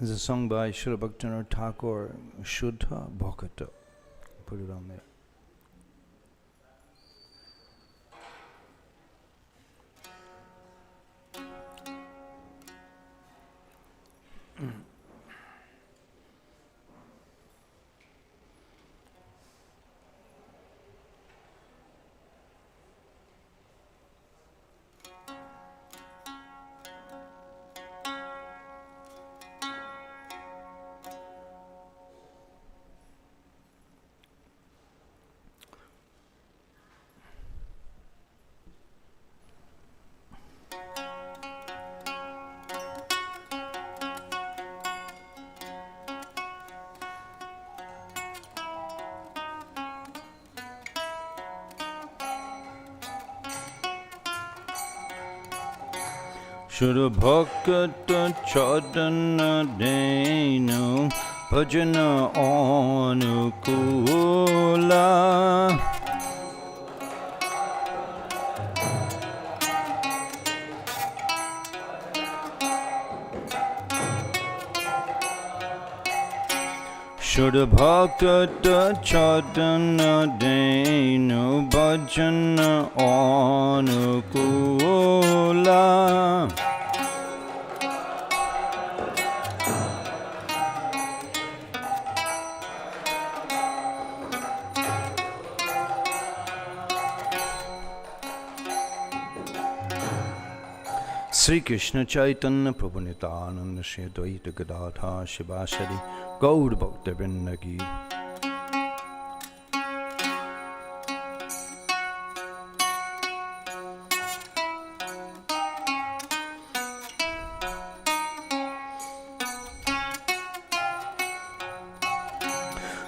This is a song by Srila Bhaktivinoda Thakur, Shuddha Bhakata. Put it on there. Shura Bhakata Chadana Denu Bhajana Anukula Shura Bhakata Chadana Denu Bhajana Anukula Sri Krishna Chaitanya Prabhu Nityananda Shri Advaita Gadadhar Shivasari Gaur Bhakta Vrinda Ki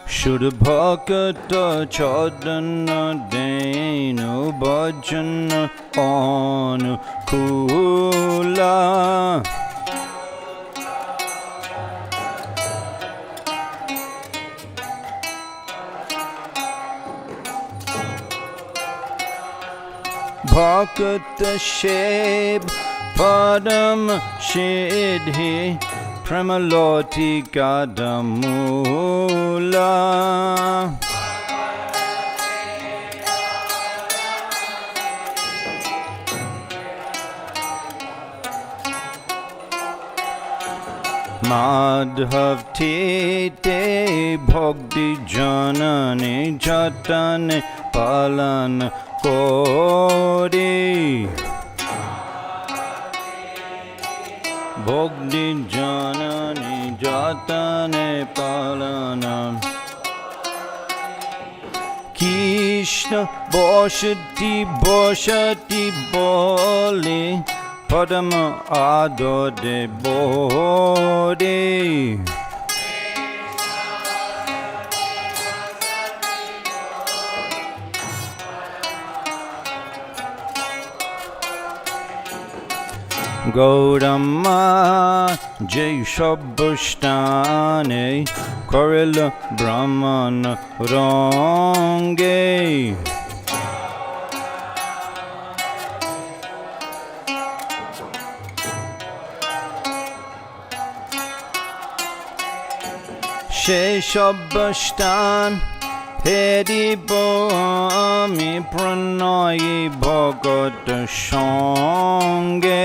Shura Bhakata Chadana Denu Bhajana Anukula Bhakata Sheb Padam Shidhi Pramaloti Kadamula Madhav Tete Bhakti Janani Jatane Palan Kori Bhakti Janani Jatane Palana Krishna Bhashati Bhashati Boli Padama Adode Bodhi Gaurama Jai Shabhashtane Karila Brahmana Range Sheshabhashtan Hedi Bhami Pranayi Bhagata Shange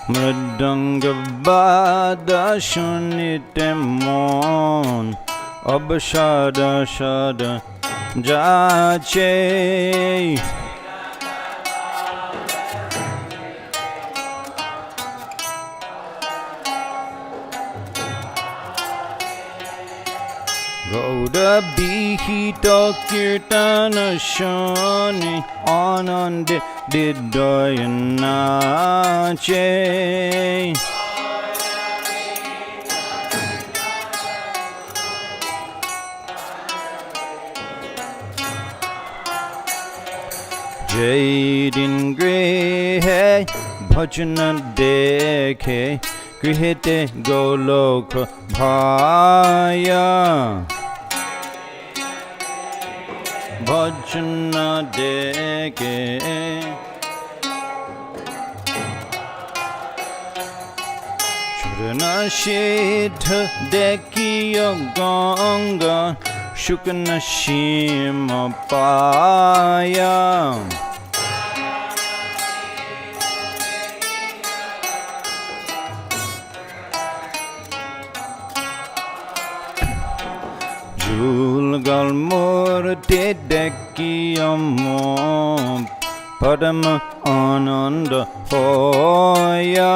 Mridanga Vada Shunitemon Abhashada Shada Jache Gauda Bihita Kirtana Shani Anande Didayanache Jadin grihe bhajana dekhe grihete golokha bhaya bhajana dekhe Churnashidha dekiya ganga Shuknashimapaya Julgal murti dekiyamo Padama ananda hoya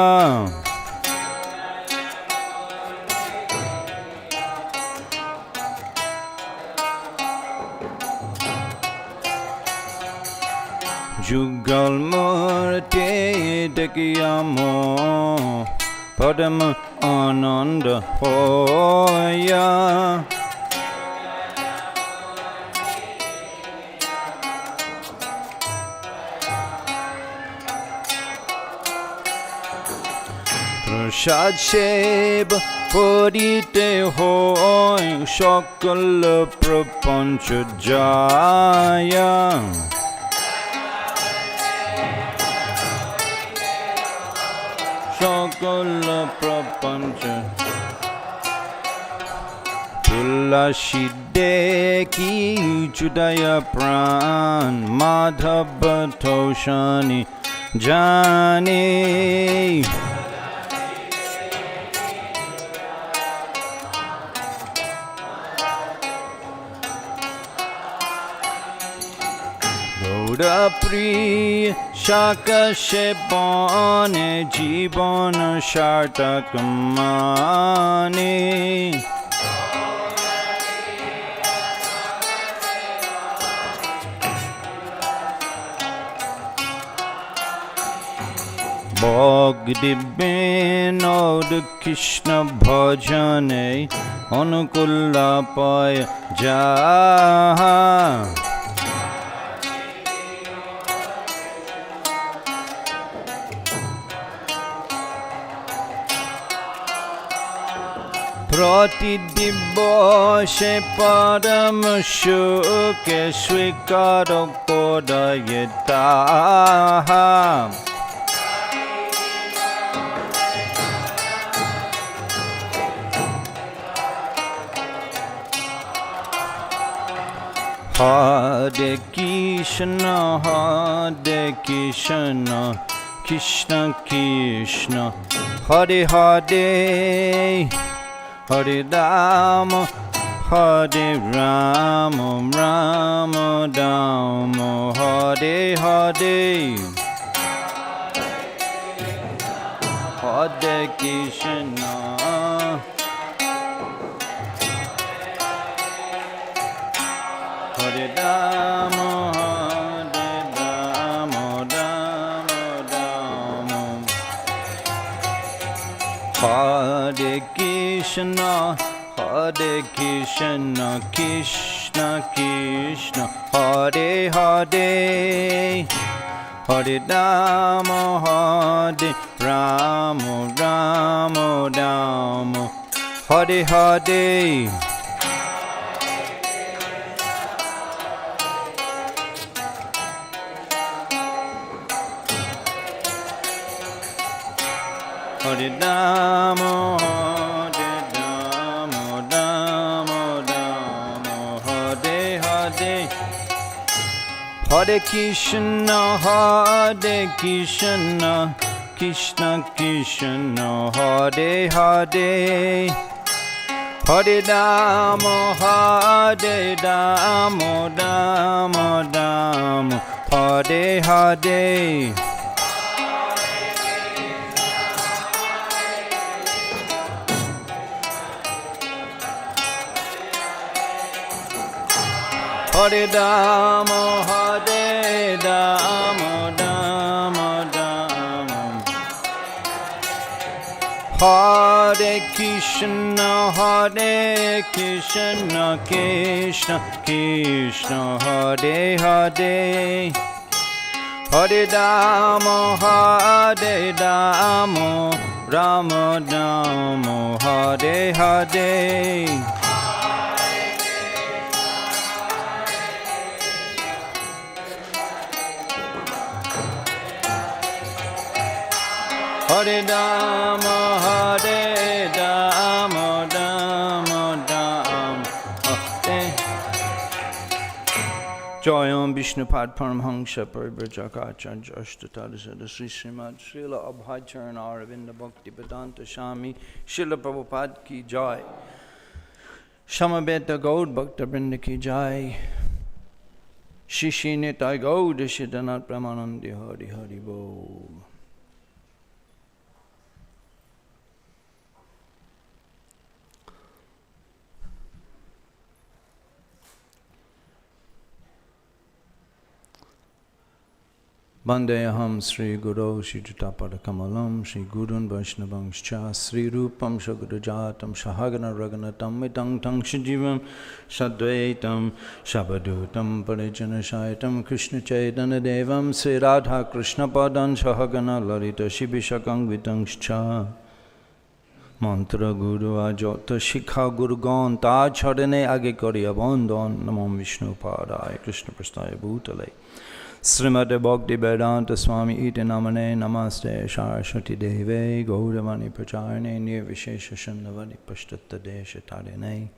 Jugal murti dekiyamo Padama ananda hoya Prasad seba purite hoy Shakala prapancha jaya Shakala prapancha Tulashide ki judaya pran Madhava toshani jani Gauda priya shaka shepane jivana shartakamane Bhakti binod Krishna bhajane Anukula paya jaha Pratidibhoshe paramashuke swikaro kodayataha Hare Krishna, Krishna Krishna, Hare Hare, Hare Rama, Hare Rama, Rama Rama, Hare Hare, Hare Krishna. Hare Rama, Hare Rama, Rama Rama. Hare Krishna, Krishna Krishna, Hare Hare, Hare Rama, Hare Rama, Rama Rama, Hare Hare. Hare Rama, Hare Rama, Rama Rama, Hare Hare. Hare Krishna, Krishna Krishna, Hare Hare. Hare Rama, Hare Rama, Rama Rama, Hare Hare. Hare Rama, Hare Rama, Rama Rama. Hare Krishna, Krishna Krishna, Hare Hare. Hare Rama, Hare Rama, Rama Rama, Hare Hare. Hare Rama, Hare Rama, Rama Rama, Hare. Jayam Vishnupad Paramhamsa Parivrajakaacharya Ashtatadasada Sri Śrīmad-Srila Abhaycharan Aravinda Bhakti Vedanta Swami Srila Prabhupada ki jai. Samaveta Gaud Bhakta Vrinda ki jai. Shishi Nitai Gaud Shidanat Brahmanandi Hari Hari Bol. Bandeyaham Sri Guru Shri Jutapada Kamalam Shri Gurun Vaishnavangscha Sri Rupam Shagurajatam Shahagana Raganatam Mitang Tang Shijivam Sadvaitam Shabadutam Parijana Shaitam Krishna Chaitanya Devam Sri Radha Krishna Padan Shahagana Lalita Shibishakang Vitangscha Mantra Guru Ajota Shikha Guru Gon Taj Chadane Age Koriya Bandhan Namam Vishnu Padaya Krishna Prastaya Bhutale Śrīmad-Bhāgavatam Swami iti namane namaste Saraswati Deve Gauravani Pracharane Nirvishesha Shandavani Pashtatta Desha Tarine.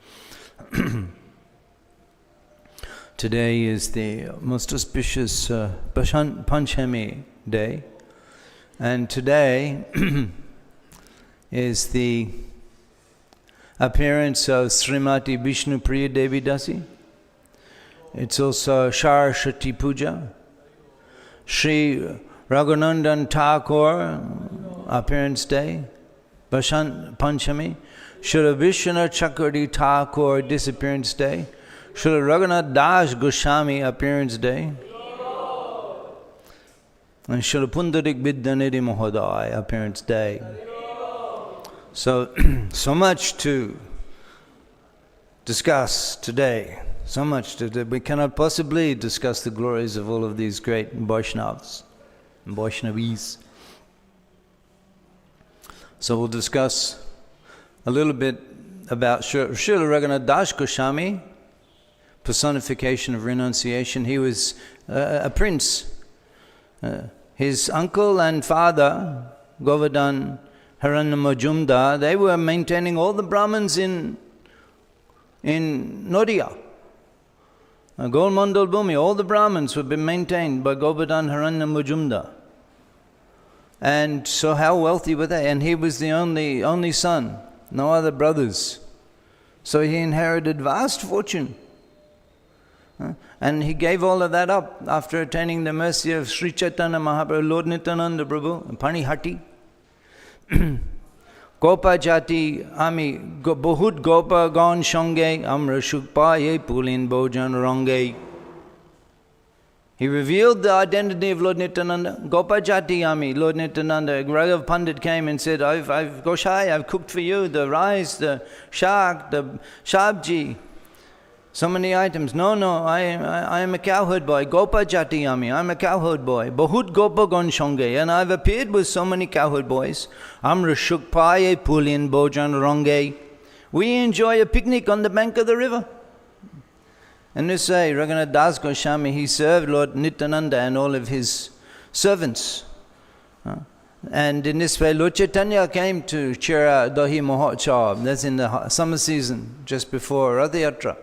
Today is the most auspicious Pachami day, and today is the appearance of Srimati Vishnu Priya Devi Dasi. It's also Saraswati Puja. Sri Raghunandan Thakur appearance day, Vasanta Panchami. Srila Vishwanath Chakravarti Thakur disappearance day. Srila Raghunath Das Goswami appearance day. And Srila Pundarik Vidyanidhi Mahodaya appearance day. So much to discuss today. So much that we cannot possibly discuss the glories of all of these great Vaishnavas and Vaishnavis. So we'll discuss a little bit about Srila Raghunath Das Goswami, personification of renunciation. He was a prince. His uncle and father, Govardhan Haranya Majumdar, they were maintaining all the Brahmins in Nadia. Golmandal Bhumi, all the Brahmins were being maintained by Govardhan Haranya Majumdar. And so how wealthy were they? And he was the only son, no other brothers. So he inherited vast fortune. And he gave all of that up after attaining the mercy of Sri Chaitanya Mahaprabhu, Lord Nityananda Prabhu, Panihati. Gopa jati ami bahut gopa gaun shange amra shukpa ye pulin bojan range. He revealed the identity of Lord Nityananda. Gopa jati ami, Lord Nityananda. Raghav Pandit came and said, I've Goshai, I've cooked for you the rice, the shak, the sabji. So many items. No, I am a cowherd boy. Gopa jati ami. I'm a cowherd boy. Bahut gopa gon shange. And I've appeared with so many cowherd boys. Amra shukpaye pulin bojan range. We enjoy a picnic on the bank of the river. And this way, Raghunath Das Goswami, he served Lord Nityananda and all of his servants. And in this way, Lord Chaitanya came to Chira Dahi Mahotsav. That's in the summer season, just before Rath Yatra.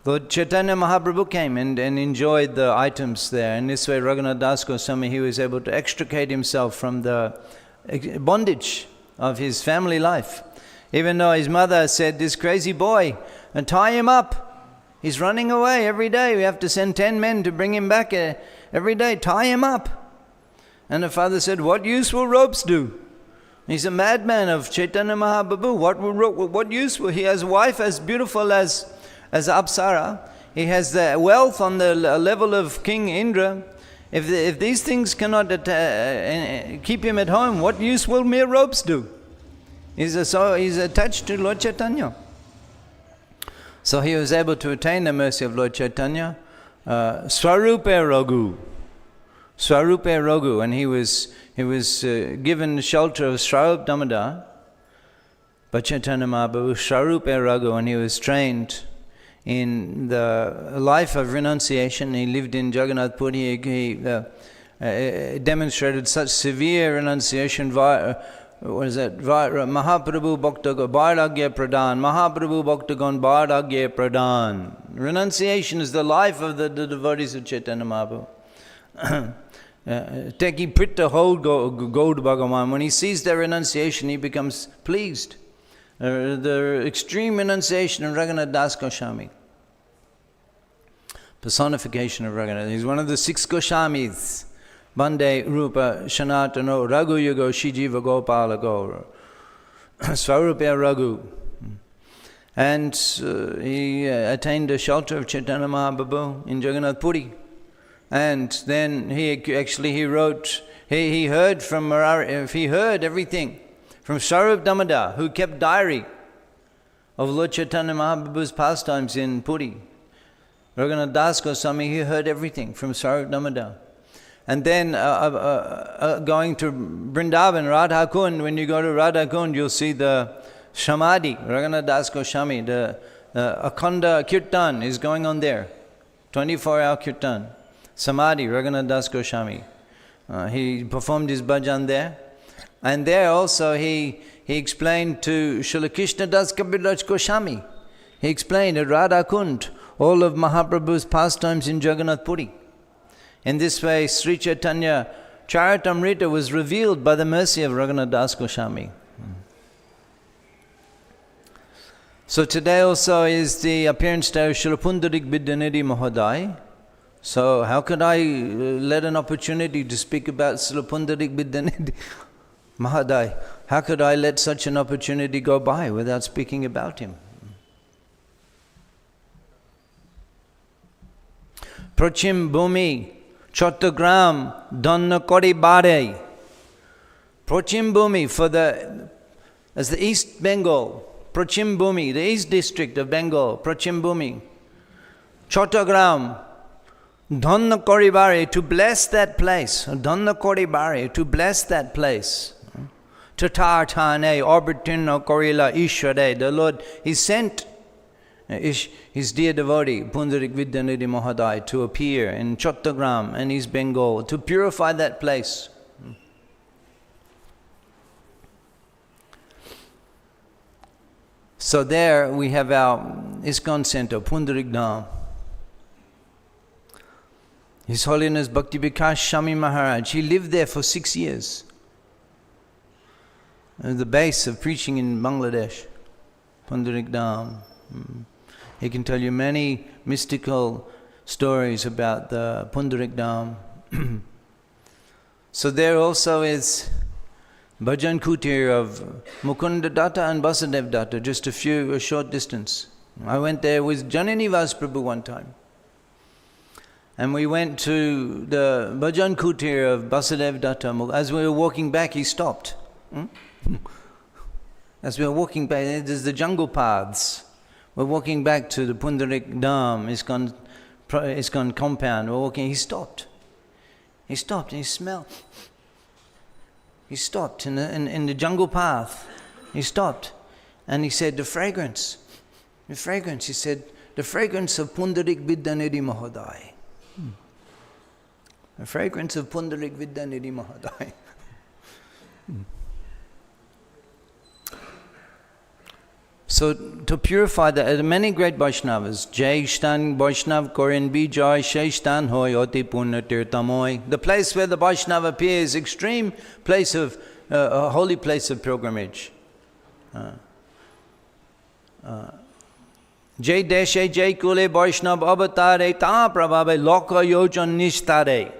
Lord Chaitanya Mahaprabhu came and enjoyed the items there. In this way, Raghunath Das Goswami, he was able to extricate himself from the bondage of his family life. Even though his mother said, this crazy boy, and tie him up. He's running away every day. We have to send 10 men to bring him back every day. Tie him up. And the father said, what use will ropes do? He's a madman of Chaitanya Mahaprabhu. What use will he? Has a wife as beautiful as Apsara. He has the wealth on the level of King Indra. If these things cannot keep him at home, what use will mere ropes do? He's attached to Lord Chaitanya. So he was able to attain the mercy of Lord Chaitanya. Swarupe Raghu. Swarupa Raghu, and he was given the shelter of Swarup Damodar by Chaitanya Mahaprabhu, Swarupa Raghu, and he was trained in the life of renunciation. He lived in Jagannath Puri. He demonstrated such severe renunciation. Mahaprabhu Bhaktagon Vairagya Pradhan. Mahaprabhu Bhaktagon Vairagya Pradhan. Renunciation is the life of the devotees of Chaitanya Mahaprabhu. Teki Pritta hold Gaud Bhagavan. When he sees their renunciation, he becomes pleased. The extreme renunciation of Raghunath Das Goswami. Personification of Raghunath. He's one of the 6 Goswamis. Bande Rupa Shanatano Raghu Yugo Shijiva Gopala Gaur. Swarupa Raghu. And he attained the shelter of Chaitanya Mahaprabhu in Jagannath Puri. And then he heard from Murari, he heard everything from Swarup Damodar, who kept diary of Lord Chaitanya Mahaprabhu's pastimes in Puri. Raghunath Das Goswami, he heard everything from Swarup Damodar. And then going to Vrindavan, Radha Kund, when you go to Radha Kund, you'll see the Samadhi, Raghunath Das Goswami, the Akhanda Kirtan is going on there, 24-hour Kirtan. Samadhi, Raghunath Das Goswami. He performed his bhajan there. And there also he explained to Srila Krishna Das Kaviraj Goswami. He explained at Radha Kund all of Mahaprabhu's pastimes in Jagannath Puri. In this way, Sri Chaitanya Charitamrita was revealed by the mercy of Raghunath Das Goswami. So today also is the appearance day of Srila Pundarik Vidyanidhi Mahodaya. So how could I let an opportunity to speak about Srila Pundarik Vidyanidhi Mahodaya? How could I let such an opportunity go by without speaking about him? Prachim Bhumi Chottagram Dhanna Kori Bare. Prachim Bhumi as the East Bengal, Prachim Bhumi, the East District of Bengal, Prachim Bhumi, Chottagram Dhanna Koribare, to bless that place. Dhanna Koribare, to bless that place. Tatarthane, Orbitino Korila Ishware, the Lord, He sent His dear devotee, Pundarik Vidyanidhi Mahodaya, to appear in Chottagram and East Bengal, to purify that place. So there we have our ISKCON center, Pundarik Dham. His Holiness Bhakti Vikas Swami Maharaj, he lived there for 6 years. At the base of preaching in Bangladesh, Pundarik Dham. He can tell you many mystical stories about the Pundarik Dham. So there also is Bhajan Kutir of Mukunda Datta and Vyasadeva Datta, just a short distance. I went there with Jananivas Prabhu one time. And we went to the Bhajan Kutir of Vyasadeva Datta. As we were walking back, he stopped. As we were walking back, there's the jungle paths. We're walking back to the Pundarik Dham, ISKCON compound. We're walking, he stopped. He stopped and he smelled. He stopped in the jungle path. He stopped and he said, the fragrance, he said, the fragrance of Pundarik Vidyanidhi Mahodaya. The fragrance of Pundarik Vidyanidhi Mahodaya. So to purify that, many great Vaishnavas, Jai Shtan Vaishnav Korin Bijay Sheshtan Hoy Oti Punna Tirtamoy. The place where the Vaishnava appears, extreme place of, a holy place of pilgrimage. Jai Deshe Jai Kule Vaishnav Avatare Ta Prabhave Loka Yojan Nishtare.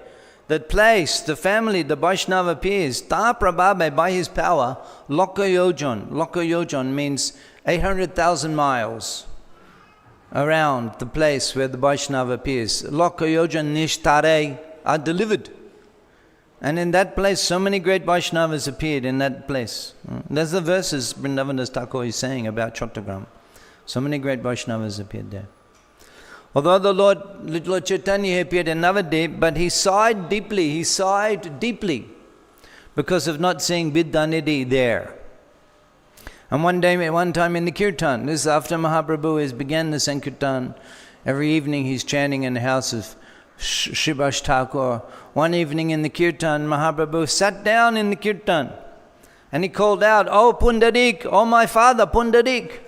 That place, the family, the Vaishnava appears, Ta Prabhave, by his power, Loka Yojan. Loka Yojan means 800,000 miles around the place where the Vaishnava appears. Loka Yojan Nishtare are delivered. And in that place, so many great Vaishnavas appeared in that place. That's the verses Vrindavan Das Thakur is saying about Chottagram. So many great Vaishnavas appeared there. Although the Lord Chaitanya appeared in Navadip, but he sighed deeply, because of not seeing Vidyanidhi there. And one time in the Kirtan, this is after Mahaprabhu has began the Sankirtan, every evening he's chanting in the house of Srivas Thakur. One evening in the Kirtan, Mahaprabhu sat down in the Kirtan and he called out, "Oh Pundarik, oh my father Pundarik,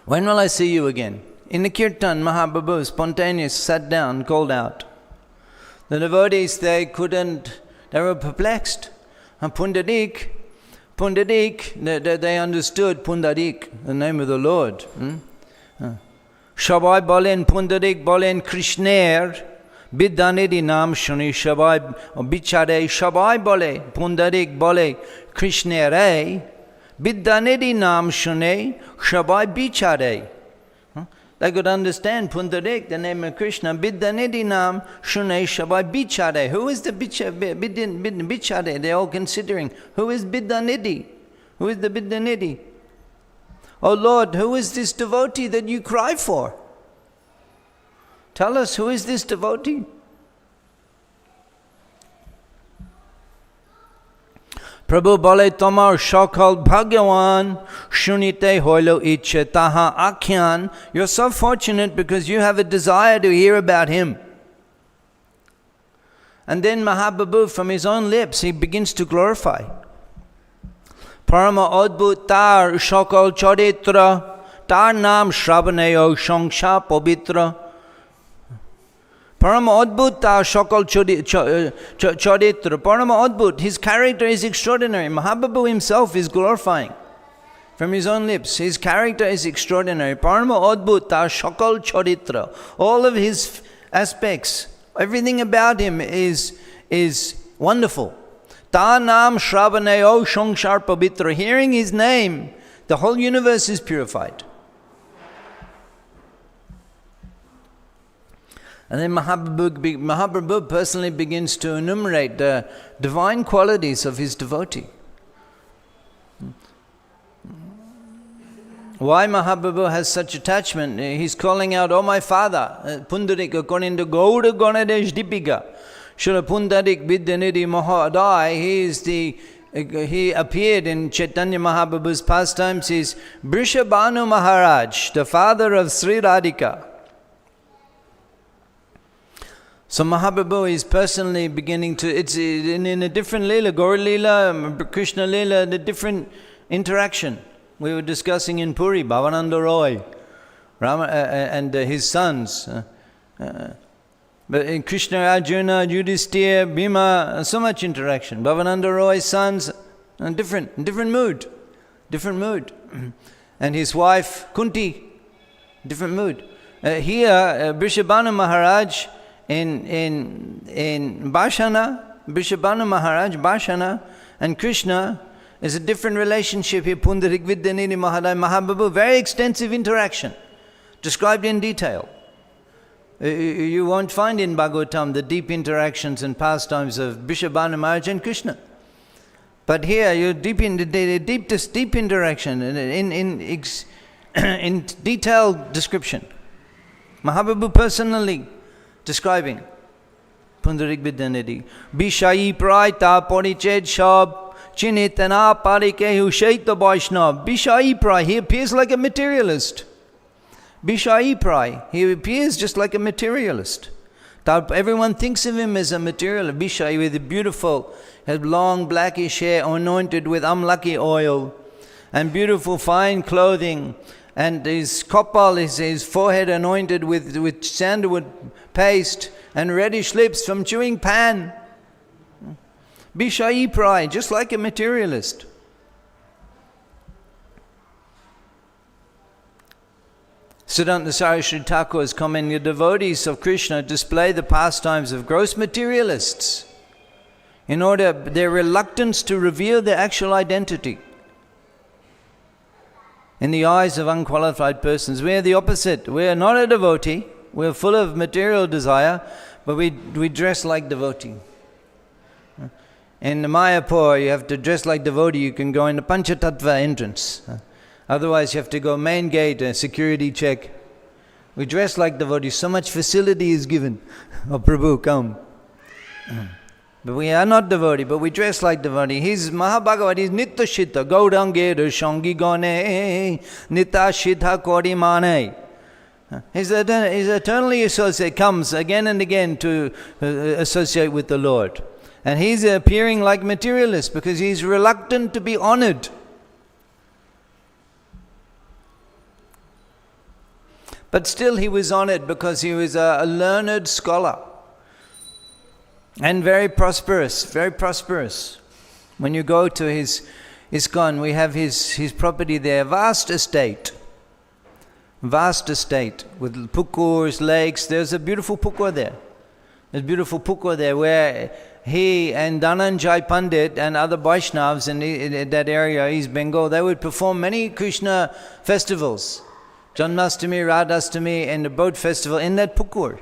when will I see you again?" In the Kirtan, Mahaprabhu spontaneously sat down and called out. The devotees, they were perplexed. And Pundarik, they understood Pundarik, the name of the Lord. Shabai bolen Pundarik bolen Krishner, Vidyanidhi naam shuni Shabai bichare, Shabai bole Pundarik bole Krishner, Vidyanidhi naam shune Shabai bichare. They could understand Pundarik, the name of Krishna. Vidyanidhi naam shune Shabai bichare. Who is the bichare? They're all considering, who is Vidyanidhi? Who is the Vidyanidhi? Oh Lord, who is this devotee that you cry for? Tell us, who is this devotee? Prabhu bole tomar shakal Bhagavan shunite hoilo ichhe taha akhyan. You're so fortunate because you have a desire to hear about him. And then Mahaprabhu, from his own lips, he begins to glorify. Parama adbhut tar shakal charitra, tar naam shravaneo shangsha pavitra. Parama Adbhut Shakal Charitra. Parama Adbhut, his character is extraordinary. Mahaprabhu himself is glorifying from his own lips. His character is extraordinary. Parama Adbhut Shakal Charitra. All of his aspects, everything about him is wonderful. Ta Nam Shravaneo Shangshar Pavitra. Hearing his name, the whole universe is purified. And then Mahaprabhu personally begins to enumerate the divine qualities of his devotee. Why Mahaprabhu has such attachment? He's calling out, "Oh my father, Pundarik, according to Gauda Ganadesh Dipika, Shura Pundarik Vidyanidhi Mahadai, he appeared in Chaitanya Mahaprabhu's pastimes. He's Vrishabhanu Maharaj, the father of Sri Radhika. So Mahaprabhu is personally beginning to, it's in a different Leela, Gaur Leela, Krishna Leela, the different interaction. We were discussing in Puri, Bhavananda Roy, Rama, and his sons. But in Krishna, Arjuna, Yudhisthira, Bhima, so much interaction. Bhavananda Roy's sons, different mood. And his wife, Kunti, different mood. Here, Vrishabhanu Maharaj, in Bhashana, Vrishabhanu Maharaj, Bhashana, and Krishna is a different relationship here. Pundarik Vidyanidhi Mahadai Mahaprabhu, very extensive interaction, described in detail. You won't find in Bhagavatam the deep interactions and pastimes of Vrishabhanu Maharaj and Krishna. But here, you're deep interaction in detailed description. Mahaprabhu personally describing Pundarik Vidyanidhi. Bishai prai ta pariched shab chinitana parikehu shaita vaishnav. Bishai prai, he appears like a materialist. Bishai prai, he appears just like a materialist. Everyone thinks of him as a materialist. Bishai, with the beautiful, has long blackish hair anointed with amlaki oil and beautiful fine clothing, and his kopal, his forehead anointed with sandalwood paste, and reddish lips from chewing pan. Bishai prai, just like a materialist. Siddhanta Saraswati Thakur is commenting, the devotees of Krishna display the pastimes of gross materialists in order their reluctance to reveal their actual identity. In the eyes of unqualified persons, we are the opposite. We are not a devotee. We are full of material desire, but we dress like devotee. In Mayapur, you have to dress like devotee. You can go in the Panchatattva entrance. Otherwise you have to go main gate, a security check. We dress like devotees, so much facility is given. Oh Prabhu, come. But we are not devotee, but we dress like devotee. He's Mahabhagavat, he's Nitya Shita, Gaudange Shangi Gone, Nitya Shita Kodi Mane. He's eternally associated, comes again and again to associate with the Lord. And he's appearing like materialist because he's reluctant to be honored. But still he was honored because he was a learned scholar. And very prosperous, very prosperous. When you go to his ISKCON, we have his property there, vast estate with pukurs, lakes. There's a beautiful pukur there. There's a beautiful pukur there where he and Dhananjay Pandit and other Vaishnavas in that area, East Bengal, they would perform many Krishna festivals. Janmashtami, Radhastami, and the boat festival in that pukur.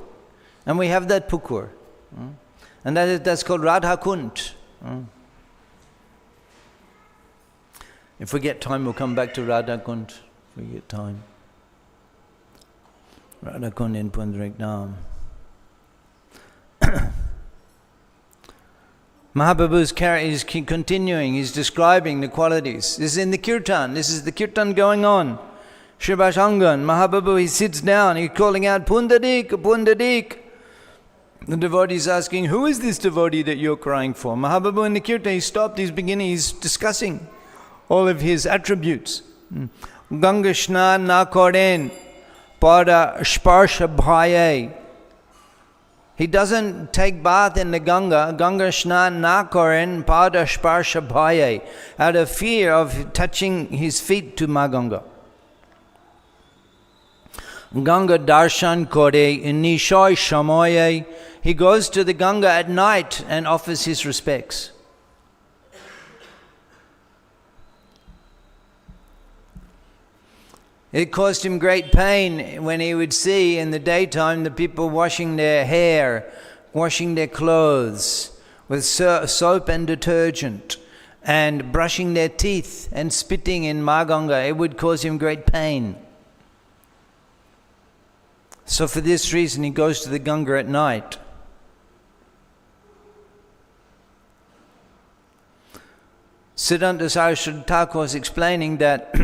And we have that pukur. And that's called Radha Kund. If we get time, we'll come back to Radha Kund. If we get time. Radha Kund in Pundarik Dham. Mahaprabhu is continuing, he's describing the qualities. This is in the kirtan, this is the kirtan going on. Shrivashangan, Mahaprabhu, he sits down, he's calling out, Pundarik, Pundarik. The devotee is asking, who is this devotee that you're crying for? Mahaprabhu in the kirtan, he stopped, he's discussing all of his attributes. Ganga Shnan na koren, pada sparsha bhaye. He doesn't take bath in the Ganga, Ganga Shnan na koren, pada sparsha bhaye, out of fear of touching his feet to Ma Ganga. Ganga darshan kore nishoy shamoye. He goes to the Ganga at night and offers his respects. It caused him great pain when he would see in the daytime the people washing their hair, washing their clothes with soap and detergent, and brushing their teeth and spitting in Ma Ganga. It would cause him great pain. So for this reason he goes to the Ganga at night. Siddhanta Saraswati Thakur was explaining that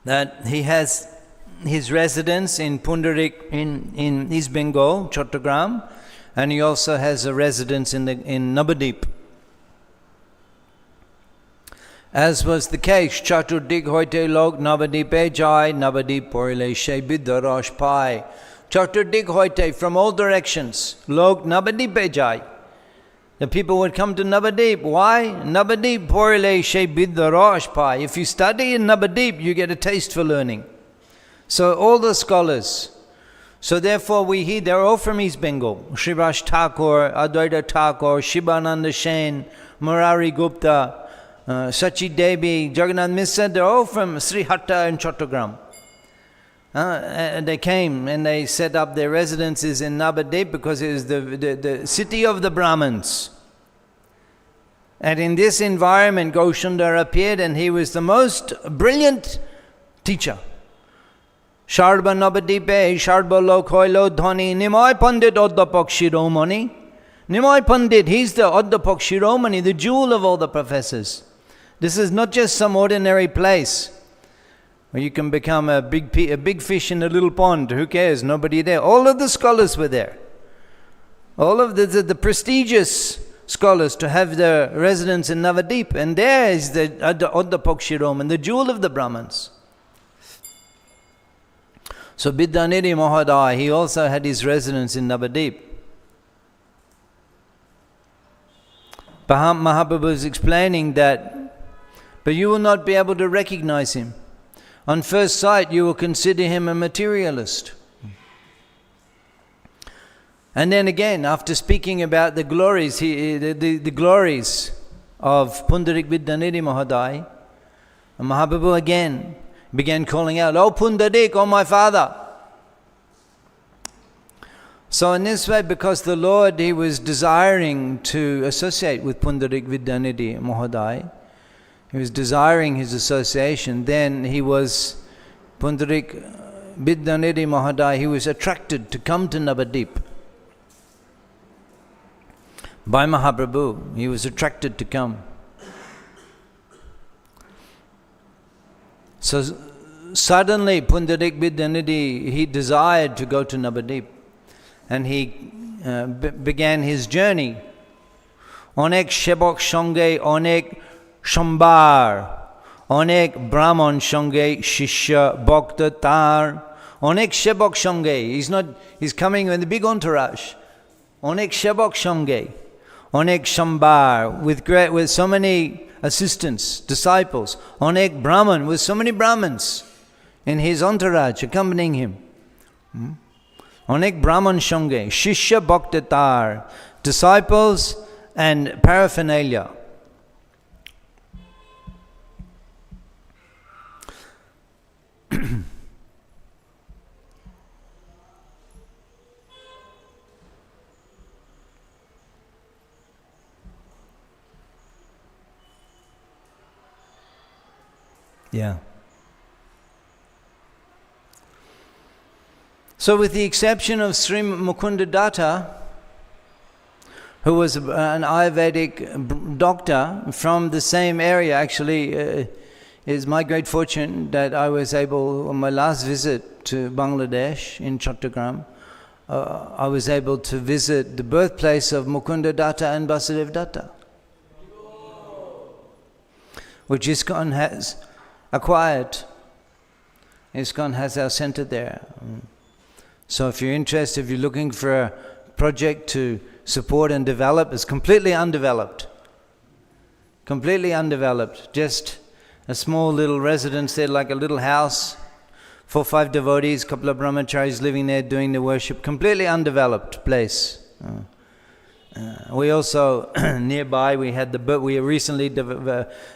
that he has his residence in Pundarik in East Bengal, Chattogram, and he also has a residence in Navadip. As was the case, Chaturdik hoite log Navadipe jai, Navadip porile she bidarash pai. Chaturdik hoite, from all directions, log Navadipe jai. The people would come to Navadip. Why? Navadip porile she bidarash pai. If you study in Navadip, you get a taste for learning. So all the scholars. So therefore we hear, they're all from East Bengal. Srivas Thakur, Advaita Thakur, Shibananda Sen, Murari Gupta, Sachi Devi, Jagannath Mishra, they're all from Sri Hatta and Chattogram. They came and they set up their residences in Navadip because it was the city of the Brahmins. And in this environment, Gaushundar appeared and he was the most brilliant teacher. Sharba Navadipe, Sharba Lokhoilo Dhani, Nimai Pandit Oddapak Shiromani. Nimai Pandit, he's the Oddapak Shiromani, the jewel of all the professors. This is not just some ordinary place where you can become a big fish in a little pond. Who cares? Nobody there. All of the scholars were there. All of the prestigious scholars to have their residence in Navadip. And there is the Oddapak Shiroman, the jewel of the Brahmins. So Bidyanidhi Mahadai, he also had his residence in Navadip. Mahaprabhu is explaining that, but you will not be able to recognize him. On first sight, you will consider him a materialist. And then again, after speaking about the glories, the glories of Pundarik Vidyanidhi Mahadai, Mahaprabhu again began calling out, "Oh Pundarik, oh my father!" So in this way, because the Lord, he was desiring to associate with Pundarik Vidyanidhi Mahadai, he was desiring his association, then he was, Pundarik Vidyanidhi Mahadai, he was attracted to come to Navadip. By Mahaprabhu, he was attracted to come. So suddenly Pundarik Vidyanidhi, he desired to go to Navadip. And he began his journey. Onek Shebok Shonge, Onek Shambar, Onek Brahman Shonge, Shishya Bhakta Tar, Onek Shebok Shonge. He's coming with a big entourage. Onek Shebok Shonge, Onek Shambar, with so many assistants, disciples. Onek Brahman, with so many Brahmins in his entourage accompanying him. Onek Brahman Shonge, Shishya Bhakta Tar, disciples and paraphernalia. Yeah. So with the exception of Sri Mukunda Datta, who was an Ayurvedic doctor from the same area, actually is my great fortune that I was able, on my last visit to Bangladesh in Chattogram, I was able to visit the birthplace of Mukunda Datta and Vyasadeva Datta, which ISKCON has acquired. ISKCON has our center there. So if you're interested, if you're looking for a project to support and develop, it's completely undeveloped. Completely undeveloped. Just a small little residence there, like a little house, 4 or 5 devotees, a couple of brahmacharis living there doing the worship. Completely undeveloped place. We also, nearby, we recently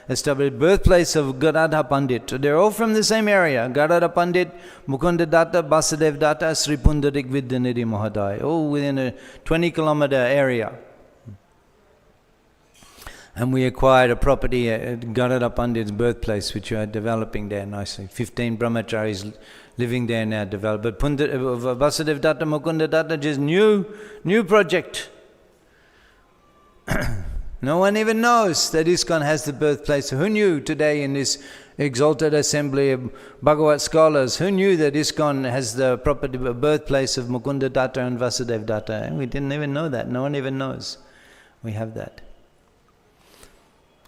established birthplace of Gadadha Pandit. They're all from the same area. Gadadha Pandit, Mukunda Datta, Vyasadeva Datta, Sri Pundarik Vidyanidhi Mahadai, all within a 20-kilometer area. And we acquired a property at Gadadha Pandit's birthplace, which we are developing there nicely. 15 brahmacharis living there now, developed. But Vyasadeva Datta, Mukunda Datta, just new project. No one even knows that ISKCON has the birthplace. Who knew today in this exalted assembly of Bhagavat scholars, who knew that ISKCON has the birthplace of Mukunda Datta and Vyasadeva Datta? We didn't even know that. No one even knows we have that.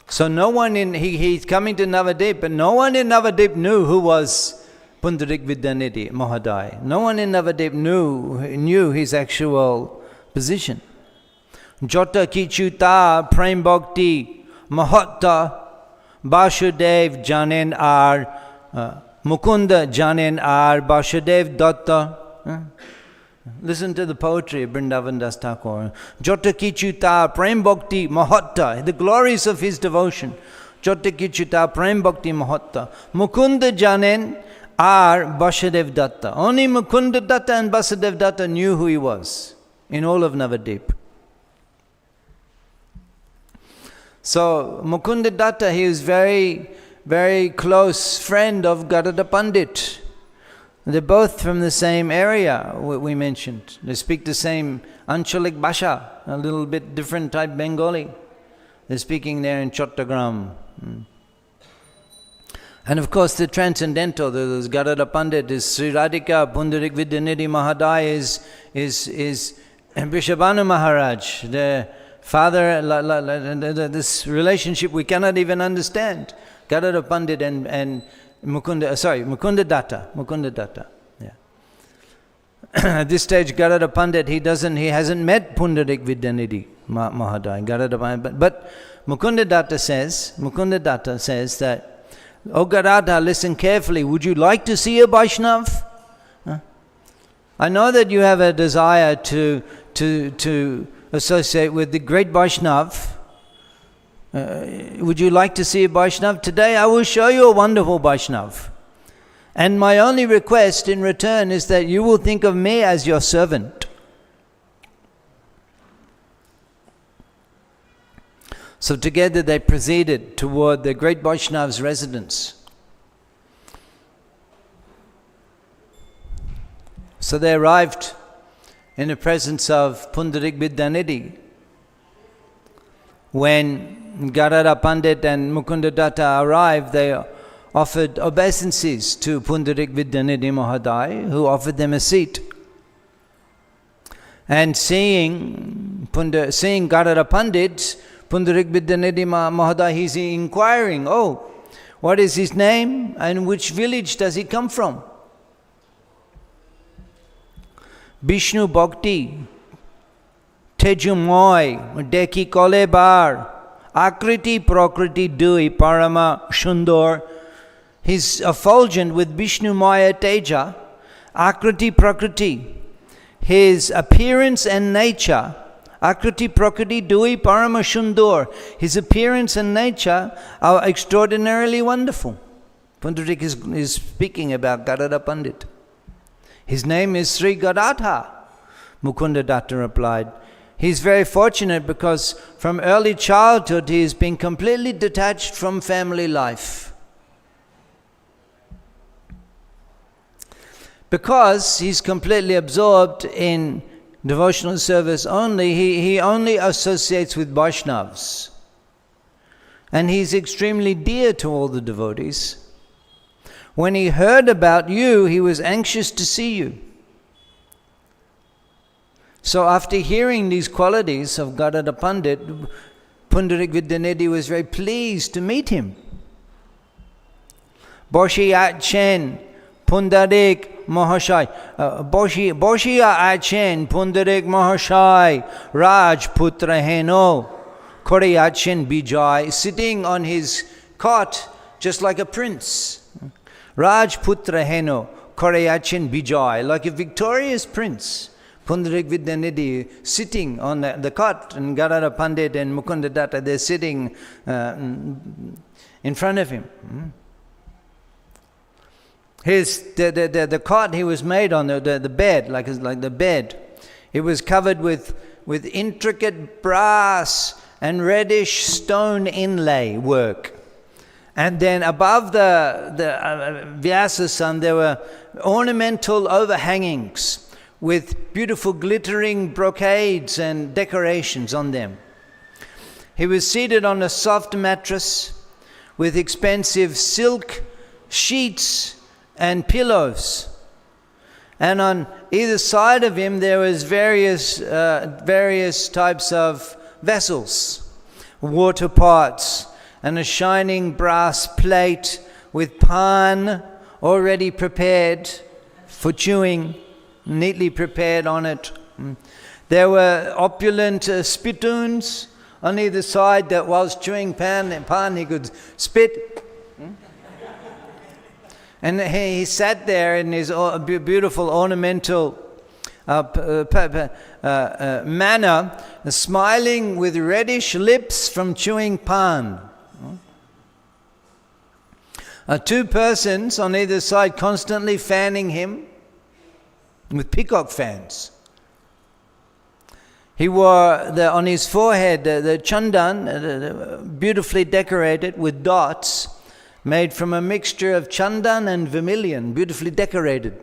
So no one he's coming to Navadip, but no one in Navadip knew who was Pundarik Vidyanidhi Mahadai. No one in Navadip knew his actual position. Jota Kichuta Prem Bhakti Mahatta Vasudev Janen Ar Mukunda Janen Ar Vasudev Datta. Listen to the poetry of Vrindavan Das Thakur. Jota Kichuta Prem Bhakti Mahatta, the glories of his devotion. Jota Kichuta Prem Bhakti Mahatta Mukunda Janen Ar Vasudev Datta. Only Mukunda Datta and Vyasadeva Datta knew who he was in all of Navadip. So Mukunda Datta, he was very, very close friend of Gadadha Pandit. They're both from the same area, we mentioned. They speak the same Anchalik Bhasha, a little bit different type Bengali. They're speaking there in Chattogram. And of course the transcendental, there's Gadadha Pandit, is Sri Radhika, Pundarik Vidyanidhi Mahadai is Vrishabhanu Maharaj, the father, this relationship we cannot even understand. Gadadha Pandit and Mukunda Datta. Yeah. At this stage, Gadadha Pandit, he hasn't met Pundarik Vidyanidhi Mahadai, Gadadha Pandit. But Mukunda Datta says that, "Oh Gadadha, listen carefully. Would you like to see a Vaishnav? I know that you have a desire to associate with the great Vaishnav. Would you like to see a Vaishnav? Today I will show you a wonderful Vaishnav. And my only request in return is that you will think of me as your servant." So together they proceeded toward the great Vaishnav's residence. So they arrived in the presence of Pundarik Vidyanidhi. When Gadadhar Pandit and Mukunda Datta arrived, they offered obeisances to Pundarik Vidyanidhi Mahadai, who offered them a seat. And seeing Gadadhar Pandit, Pundarik Vidyanidhi Mahadai, he's inquiring, oh, what is his name and which village does he come from? Vishnu Bhakti, Tejumoy, Deki Kolebar, Akriti Prakriti Dui Parama Shundor. He's effulgent with Vishnu Maya Teja, Akriti Prakriti. His appearance and nature, Akriti Prakriti Dui Parama Shundor. His appearance and nature are extraordinarily wonderful. Pundarik is speaking about Gadadhar Pandit. His name is Sri Gadadhar, Mukunda Datta replied. He's very fortunate because from early childhood he has been completely detached from family life. Because he's completely absorbed in devotional service only, he only associates with Vaishnavas. And he's extremely dear to all the devotees. When he heard about you, he was anxious to see you. So after hearing these qualities of Gadadhar Pandit, Pundarik Vidyanidhi was very pleased to meet him. Boshi Achen Pundarik Mahashai, Boshi Achen Pundarik Mahashai, Raj Putra Heno, Kori Achen Bijay, sitting on his cot just like a prince. Raj Putra Heno, Kori Achen Bijay, like a victorious prince. Pundarik Vidyanidhi sitting on the cot, and Gadadhar Pandit and Mukunda Datta, they're sitting in front of him. The cot he was made on, the bed, like the bed, it was covered with intricate brass and reddish stone inlay work. And then above the Vyasadeva, there were ornamental overhangings with beautiful glittering brocades and decorations on them. He was seated on a soft mattress with expensive silk sheets and pillows. And on either side of him there was various types of vessels, water pots, and a shining brass plate with pan already prepared for chewing, neatly prepared on it. There were opulent spittoons on either side that whilst chewing pan he could spit. And he sat there in his beautiful ornamental manner, smiling with reddish lips from chewing pan. Two persons on either side constantly fanning him with peacock fans. He wore on his forehead the chandan, beautifully decorated with dots, made from a mixture of chandan and vermilion, beautifully decorated.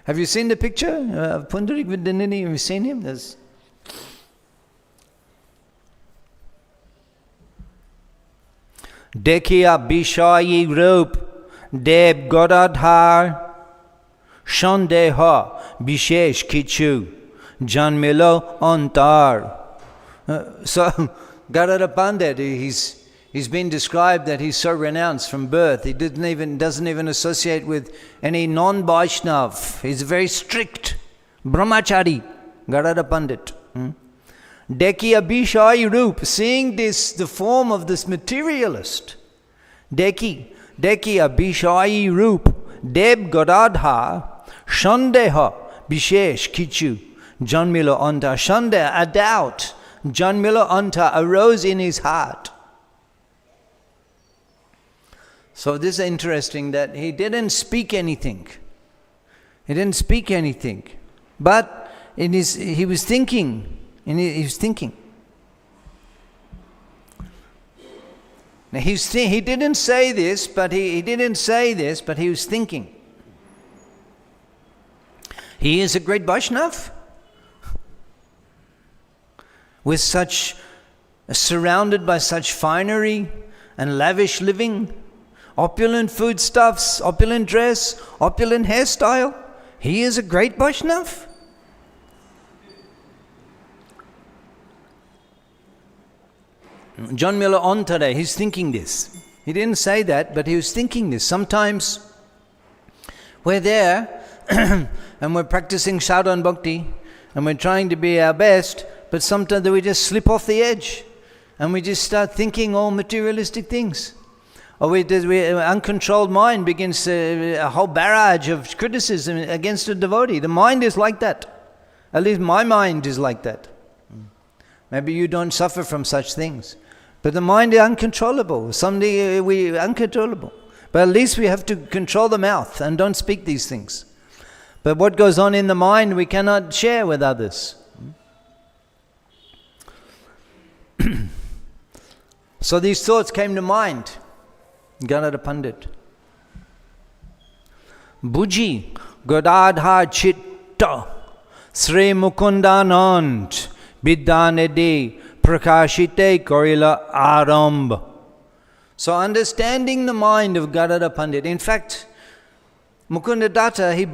Have you seen the picture of Pundarik Vidyanidhi? Have you seen him? Dekhiya Bishayi Rup Deb Gadadhar Shandeha Bishesh Kichu Janmilo Antar. So Gadadhar Pandit, he's been described that he's so renounced from birth. He doesn't even associate with any non-Vaishnav. He's very strict brahmachari, Gadadhar Pandit. Dekhiya Bishayi Rup, seeing the form of this materialist. Dekhiya Bishayi Rup Deb Gadadhar Shandeha Bishesh Kichu Janmila Anta. Shandeha, a doubt, Janmila Anta, arose in his heart. So this is interesting that he didn't speak anything. But he was thinking. Now he didn't say this, but he was thinking. He is a great Vaishnava with surrounded by such finery and lavish living, opulent foodstuffs, opulent dress, opulent hairstyle. He is a great Vaishnava. John Miller on today, he's thinking this. He didn't say that, but he was thinking this. Sometimes we're there and we're practicing sadhana bhakti and we're trying to be our best, but sometimes we just slip off the edge and we just start thinking all materialistic things. Or uncontrolled mind begins a whole barrage of criticism against a devotee. The mind is like that. At least my mind is like that. Maybe you don't suffer from such things. But the mind is uncontrollable. Someday we're uncontrollable. But at least we have to control the mouth and don't speak these things. But what goes on in the mind we cannot share with others. So these thoughts came to mind. Gadadhar Pandit. Buji Godadhar Chitta Sri Mukundanand Biddanedi Prakashite Korila Aramb. So understanding the mind of Gadadhar Pandit. In fact, Mukunda Datta, he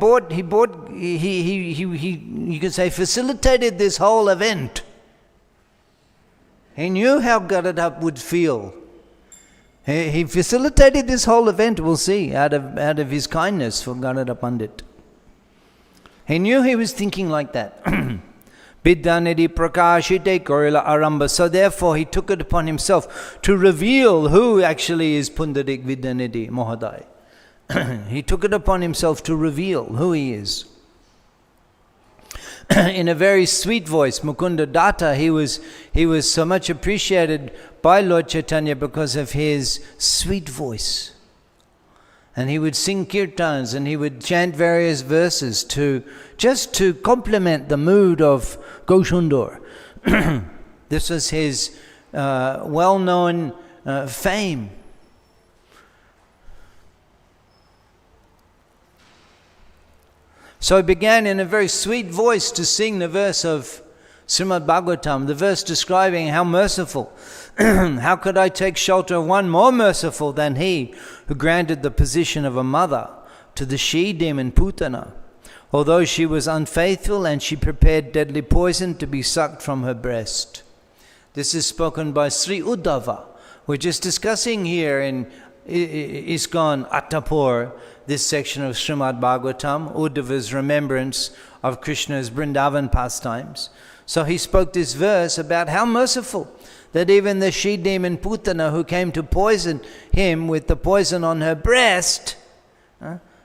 you could say facilitated this whole event. He knew how Gadadhar would feel. He facilitated this whole event, we'll see, out of his kindness for Gadadhar Pandit. He knew he was thinking like that. Biddanedi prakashite korila aramba. So therefore he took it upon himself to reveal who actually is Pundarik Vidyanidhi Mohadai. He took it upon himself to reveal who he is. In a very sweet voice, Mukunda Datta, he was so much appreciated by Lord Chaitanya because of his sweet voice. And he would sing kirtans and he would chant various verses just to complement the mood of Gaushundor. This was his well-known fame. So he began in a very sweet voice to sing the verse of Śrīmad-Bhāgavatam, the verse describing how merciful. How could I take shelter of one more merciful than he who granted the position of a mother to the she-demon Putana, although she was unfaithful and she prepared deadly poison to be sucked from her breast. This is spoken by Sri Uddhava. We're just discussing here in ISKCON Attapur, this section of Śrīmad-Bhāgavatam, Uddhava's remembrance of Krishna's Vrindavan pastimes. So he spoke this verse about how merciful that even the she-demon Putana who came to poison him with the poison on her breast,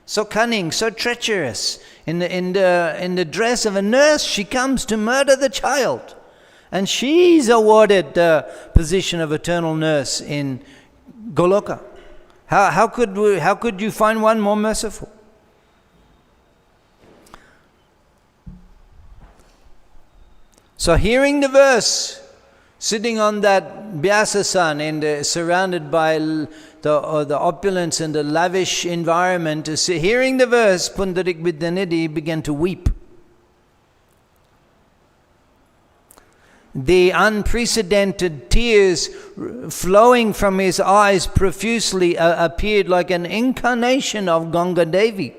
so cunning, so treacherous, in the dress of a nurse, she comes to murder the child. And she's awarded the position of eternal nurse in Goloka. How could you find one more merciful? So hearing the verse, sitting on that Vyasasan and surrounded by the opulence and the lavish environment, hearing the verse, Pundarik Vidyanidhi began to weep. The unprecedented tears flowing from his eyes profusely appeared like an incarnation of Ganga Devi.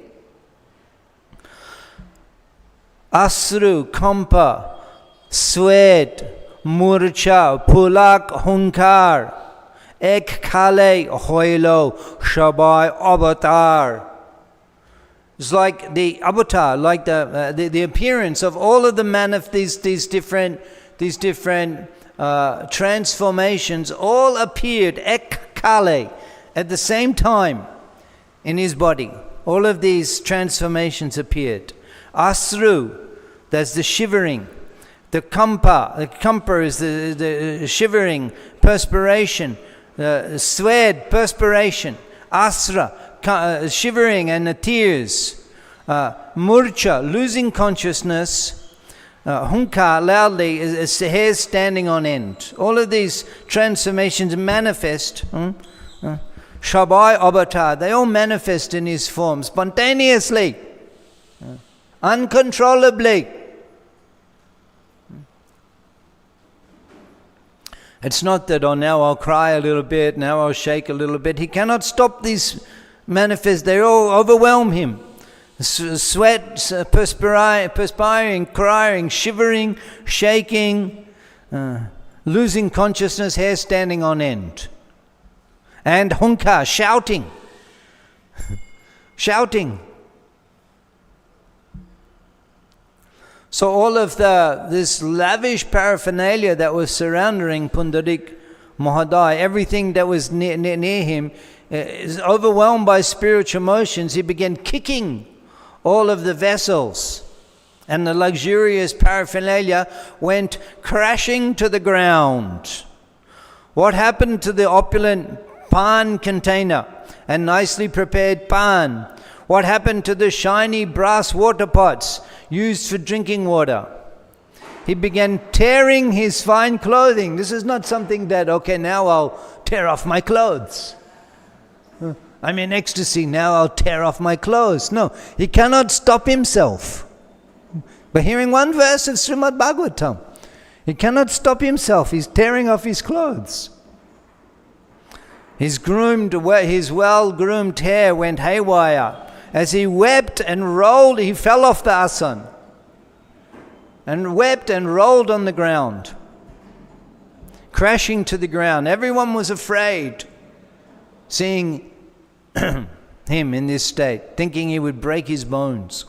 Asru, Kampa, Swed, Murcha, Pulak, Hunkar, Ek Kale, Hoilo, Shabai, Avatar. It's like the avatar, like the appearance of all of the these different transformations all appeared ek kale at the same time in his body. All of these transformations appeared. Asru, that's the shivering. The kampa is the shivering, perspiration. Swed, perspiration. Asra, shivering and the tears. Murcha, losing consciousness. Hunkar loudly, is hair standing on end. All of these transformations manifest. Shabai avatar, they all manifest in his form spontaneously, uncontrollably. It's not that, oh, now I'll cry a little bit, now I'll shake a little bit. He cannot stop these manifest. They all overwhelm him. Sweat, perspiring, crying, shivering, shaking, losing consciousness, hair standing on end. And hunkar, shouting. Shouting. So all of this lavish paraphernalia that was surrounding Pundarik Mahadai, everything that was near him, is overwhelmed by spiritual emotions. He began kicking all of the vessels, and the luxurious paraphernalia went crashing to the ground. What happened to the opulent pan container and nicely prepared pan? What happened to the shiny brass water pots used for drinking water? He began tearing his fine clothing. This is not something that, okay, now I'll tear off my clothes. I'm in ecstasy, now I'll tear off my clothes. No, he cannot stop himself. By hearing one verse of Śrīmad-Bhāgavatam, he cannot stop himself. He's tearing off his clothes. His well-groomed hair went haywire. As he wept and rolled, he fell off the asan and wept and rolled on the ground, crashing to the ground. Everyone was afraid, seeing him in this state, thinking he would break his bones.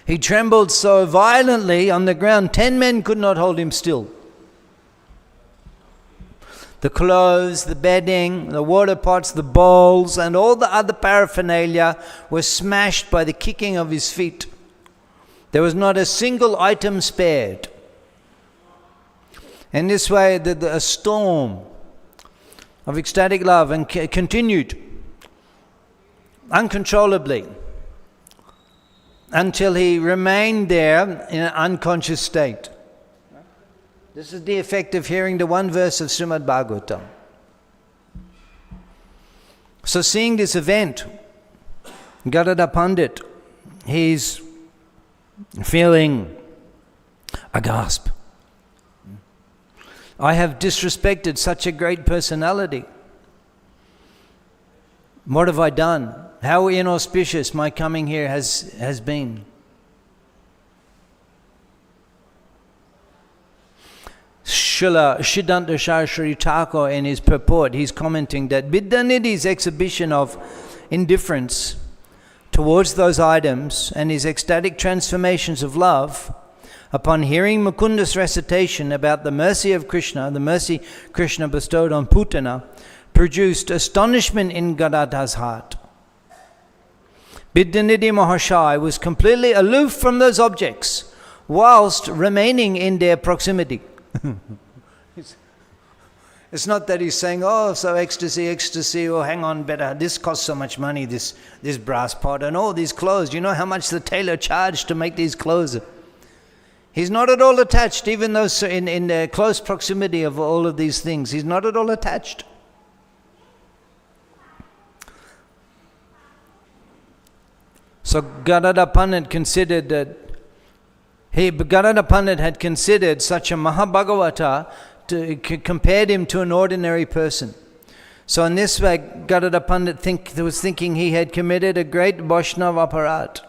He trembled so violently on the ground, 10 men could not hold him still. The clothes, the bedding, the water pots, the bowls, and all the other paraphernalia were smashed by the kicking of his feet. There was not a single item spared. In this way, a storm of ecstatic love continued uncontrollably until he remained there in an unconscious state. This is the effect of hearing the one verse of Śrīmad-Bhāgavatam. So seeing this event, Gadada Pandit, he's feeling a gasp. I have disrespected such a great personality. What have I done? How inauspicious my coming here has been. Srila Siddhanta Saraswati Thakur, in his purport, he's commenting that Vidyanidhi's exhibition of indifference towards those items and his ecstatic transformations of love upon hearing Mukunda's recitation about the mercy of Krishna, the mercy Krishna bestowed on Putana, produced astonishment in Gadadhar's heart. Vidyanidhi Mahashai was completely aloof from those objects whilst remaining in their proximity. It's not that he's saying, oh, so ecstasy, oh, hang on, better, this costs so much money, this brass pot, and all these clothes. You know how much the tailor charged to make these clothes? He's not at all attached, even though in the close proximity of all of these things, he's not at all attached. So Gadada Pandit considered that Gadada Pandit had considered such a Mahabhagavata, compared him to an ordinary person. So in this way, Gadada Pandit was thinking he had committed a great Vaishnav aparat.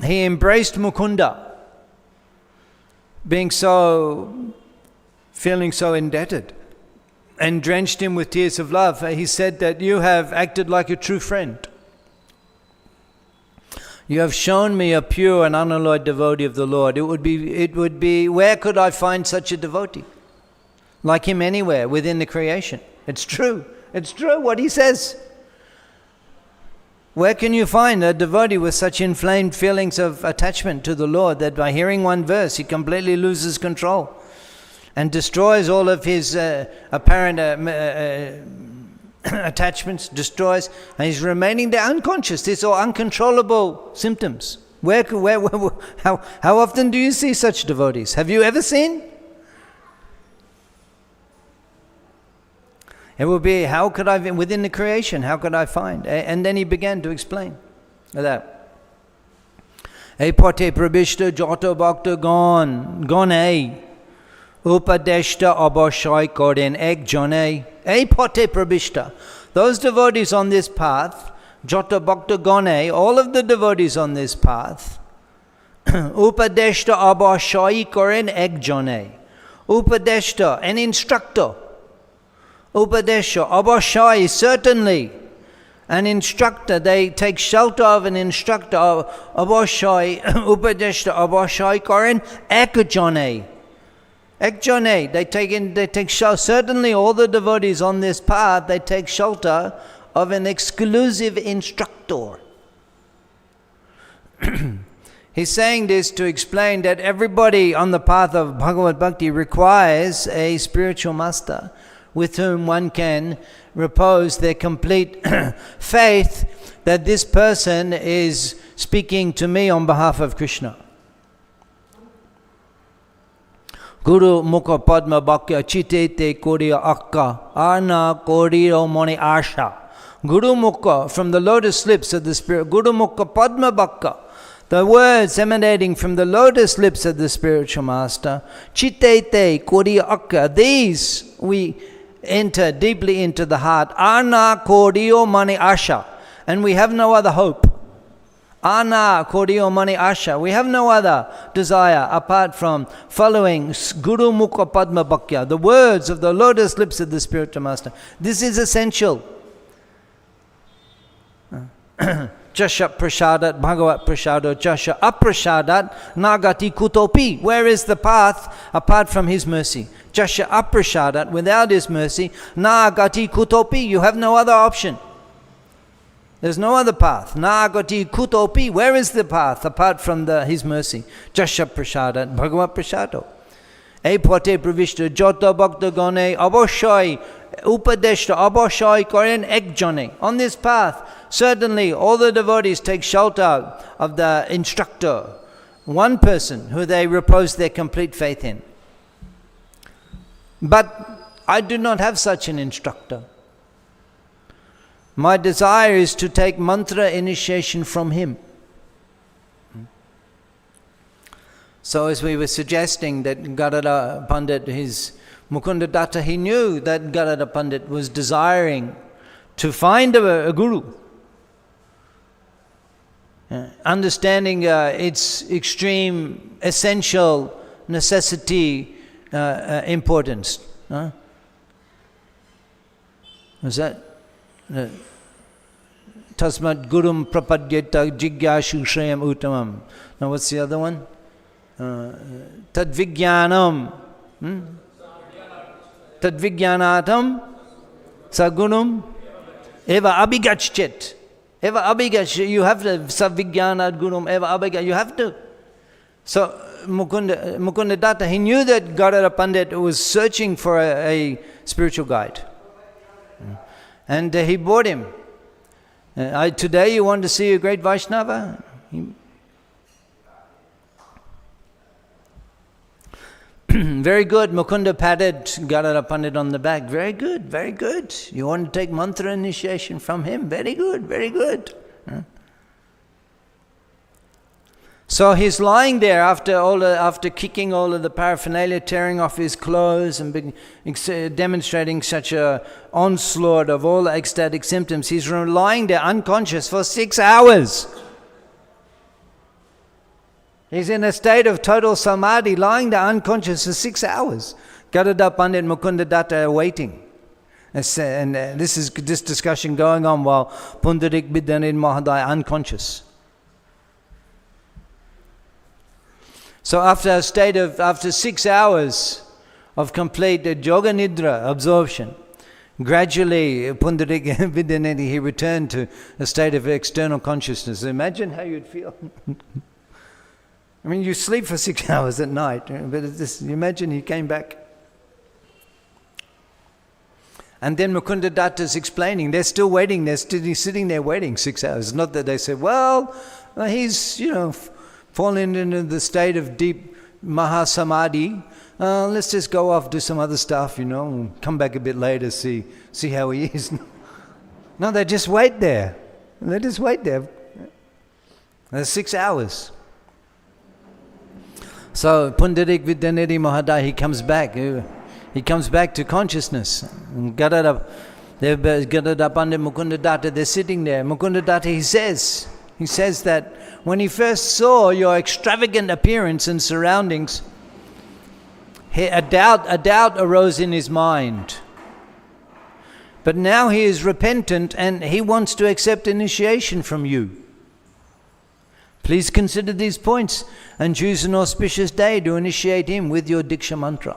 He embraced Mukunda, feeling so indebted, and drenched him with tears of love. He said that you have acted like a true friend. You have shown me a pure and unalloyed devotee of the Lord. It would be, where could I find such a devotee? Like him anywhere within the creation. It's true. It's true what he says. Where can you find a devotee with such inflamed feelings of attachment to the Lord that by hearing one verse he completely loses control and destroys all of his apparent attachments, destroys, and he's remaining there unconscious. These are uncontrollable symptoms. How often do you see such devotees? Have you ever seen? It will be, how could I, within the creation, how could I find? And then he began to explain that. Ei pote prabishta jata bhakta gone, upadeshta abhashai koren ek jane. Ei pote prabishta. Those devotees on this path, jata bhakta gone, all of the devotees on this path, upadeshta abhashai koren ek jane. Upadeshta, an instructor. Upadesha, abhashai, certainly. An instructor, they take shelter of an instructor. Abhashai, upadeshta, abhashai koren ekjane. Ekjane, they take shelter. Certainly all the devotees on this path, they take shelter of an exclusive instructor. He's saying this to explain that everybody on the path of Bhagavad Bhakti requires a spiritual master with whom one can repose their complete faith that this person is speaking to me on behalf of Krishna. Guru Mukha Padma Bhakya Chitete Koriya Akka Arna Koriyo Moni Asha. Guru Mukha, from the lotus lips of the Spirit, Guru Mukha Padma Bhakya, the words emanating from the lotus lips of the spiritual master, Chitete Koriya Akka, these we enter deeply into the heart. Ana Koriyo Mani Asha. And we have no other hope. Ana Koriyo Mani Asha. We have no other desire apart from following Guru Mukha Padma Bhakya, the words of the lotus lips of the spiritual master. This is essential. Jasha prasadat bhagavat prasado jasha aprasadat nagati kutopi. Where is the path apart from his mercy? Jasha aprasadat, without his mercy, nagati kutopi, you have no other option. There's no other path. Nagati kutopi, where is the path apart from his mercy? Jasha prasadat bhagavat prasado. Epote pravishta jota bhakta gane abhashai upadeshta abhashai koren ekjane. On this path, certainly all the devotees take shelter of the instructor, one person who they repose their complete faith in. But I do not have such an instructor. My desire is to take mantra initiation from him. So as we were suggesting that Gadada Pandit, his Mukunda Datta, he knew that Gadada Pandit was desiring to find a guru. Understanding its extreme, essential necessity, importance. Was that? Tasmat gurum prapadyeta jigyashu shreyam uttamam. Now what's the other one? Tadvigyanam. Tadvigyanatam sagunum eva abhigachchet. Eva abhigach, you have to, savigyanat gurum eva abhigach, you have to. So Mukunda Datta, he knew that Gadada Pandit was searching for a spiritual guide. And he brought him. Today you want to see a great Vaishnava? Very good. Mukunda patted Gadada Pandit on the back. Very good, very good. You want to take mantra initiation from him? Very good, very good. So he's lying there after kicking all of the paraphernalia, tearing off his clothes and demonstrating such a onslaught of all the ecstatic symptoms. He's lying there unconscious for 6 hours. He's in a state of total samadhi, lying there unconscious for 6 hours. Gadada Pandit and Mukunda Datta are waiting. And this is this discussion going on while Pundarik Bidyanin Mahadaya unconscious. So after 6 hours of complete yoga nidra absorption, gradually Pundarik Vidyanidhi, he returned to a state of external consciousness. Imagine how you'd feel. I mean, you sleep for 6 hours at night, but imagine he came back. And then Mukunda Datta is explaining, they're still waiting, they're still sitting there waiting 6 hours. It's not that they said, well, he's, fallen into the state of deep mahasamadhi. Let's just go off, do some other stuff, and come back a bit later, see how he is. No, they just wait there. They just wait there. There's 6 hours. So Pundarik Vidyanidhi Mahadai, he comes back. He comes back to consciousness. Gadada Pandit Mukundadatta, they're sitting there. Mukundadatta, he says that when he first saw your extravagant appearance and surroundings, a doubt arose in his mind. But now he is repentant and he wants to accept initiation from you. Please consider these points and choose an auspicious day to initiate him with your Diksha mantra.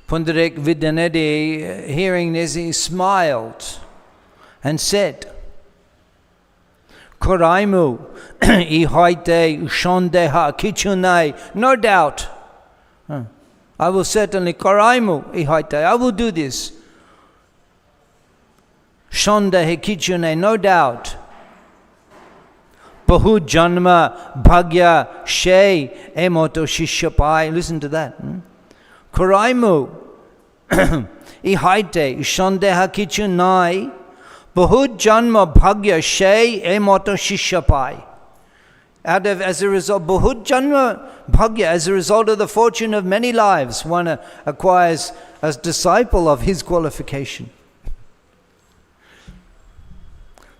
Pundarik Vidyanidhi, hearing this, he smiled and said, Koraimu ihaite shondeha kichunai. No doubt. I will certainly, Koraimu ihaite, I will do this. Shondeha kichunai, no doubt. Bahu janma bhagya shay emoto shishapai. Listen to that. Koraimu ihaite shondeha kichunai. Bahut janma bhagya shay emoto shishapai. As a result, bahut janma bhagya, as a result of the fortune of many lives, one acquires as disciple of his qualification.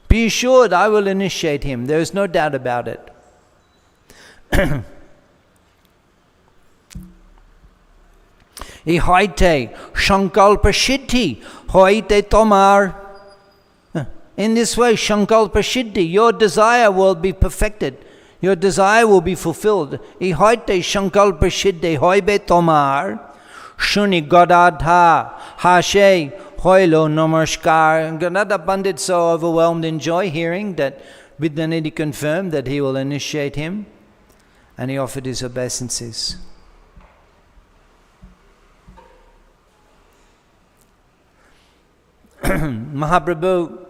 Be assured I will initiate him. There is no doubt about it. Ihaite shankalpa shiddhi hoite tomar. In this way, Shankalpa Siddhi, your desire will be perfected. Your desire will be fulfilled. Ihaite Shankalpa Siddhi hoibe tomar. Shuni Godadha Hashe hoilo namaskar. Gadada Pandit, so overwhelmed in joy, hearing that Vidyanidhi confirmed that he will initiate him, and he offered his obeisances. Mahaprabhu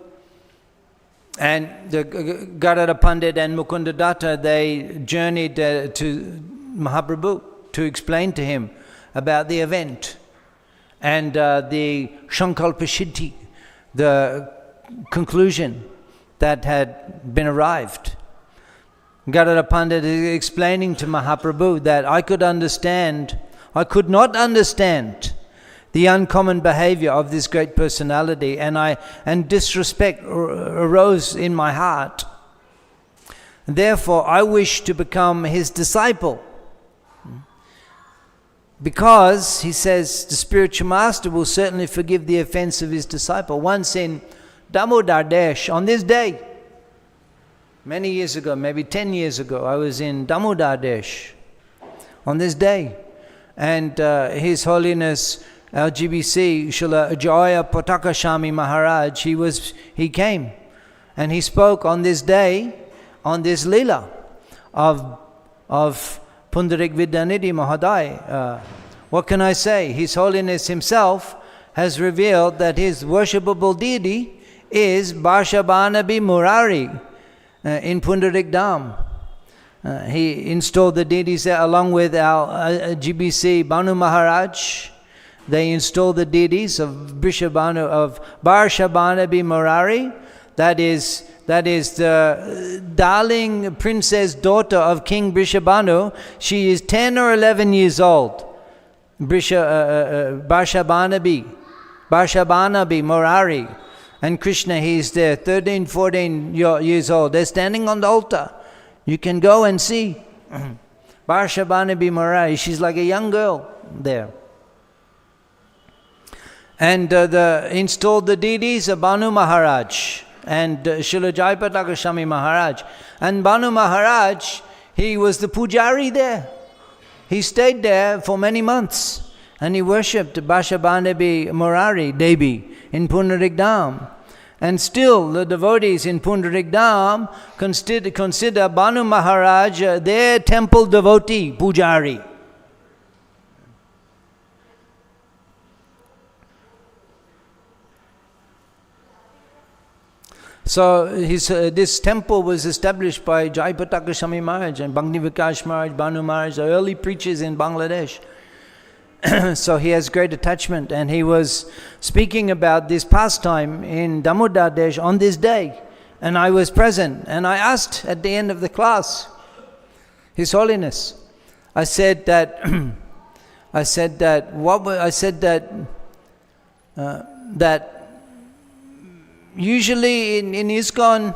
and the Gadada Pandit and Mukundadatta, they journeyed to Mahaprabhu to explain to him about the event and the Shankalpa Siddhi, the conclusion that had been arrived. Gadada Pandit is explaining to Mahaprabhu that I could not understand the uncommon behavior of this great personality, and disrespect arose in my heart. Therefore, I wish to become his disciple. Because, he says, the spiritual master will certainly forgive the offense of his disciple. Once in Damodar Desh, on this day, many years ago, maybe 10 years ago, I was in Damodar Desh on this day. And His Holiness LGBC, Srila Jaya Patakashami Maharaj, he came and he spoke on this day, on this lila of Pundarik Vidyanidhi Mahadai. What can I say? His Holiness himself has revealed that his worshipable deity is Varshabhanabi Murari in Pundarik Dham. He installed the deities there along with our GBC Banu Maharaj. They installed the deities of Varshabhanabi Murari. That is the darling princess daughter of King Vrishabhanu. She is 10 or 11 years old. Varshabhanabi Murari. And Krishna, he is there, 13, 14 years old. They're standing on the altar. You can go and see Varshabhanabi Murari. She's like a young girl there. And installed the deities of Banu Maharaj and Srila Jayapataka Goswami Maharaj. And Banu Maharaj, he was the pujari there. He stayed there for many months. And he worshipped Varshabhanabi Murari Devi in Pundarik Dham. And still the devotees in Pundarik Dham consider Banu Maharaj their temple devotee, pujari. So this temple was established by Jayapataka Goswami Maharaj and Bhagni Vikas Maharaj, Banu Maharaj, the early preachers in Bangladesh. So he has great attachment, and he was speaking about this pastime in Damodar Desh on this day, and I was present, and I asked at the end of the class, His Holiness, I said that usually in ISKCON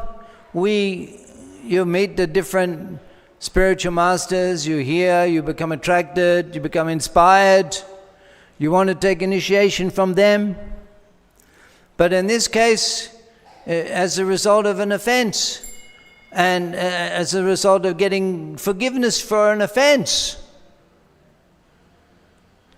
you meet the different spiritual masters, you hear, you become attracted, you become inspired, you want to take initiation from them. But in this case, as a result of an offense, and as a result of getting forgiveness for an offense,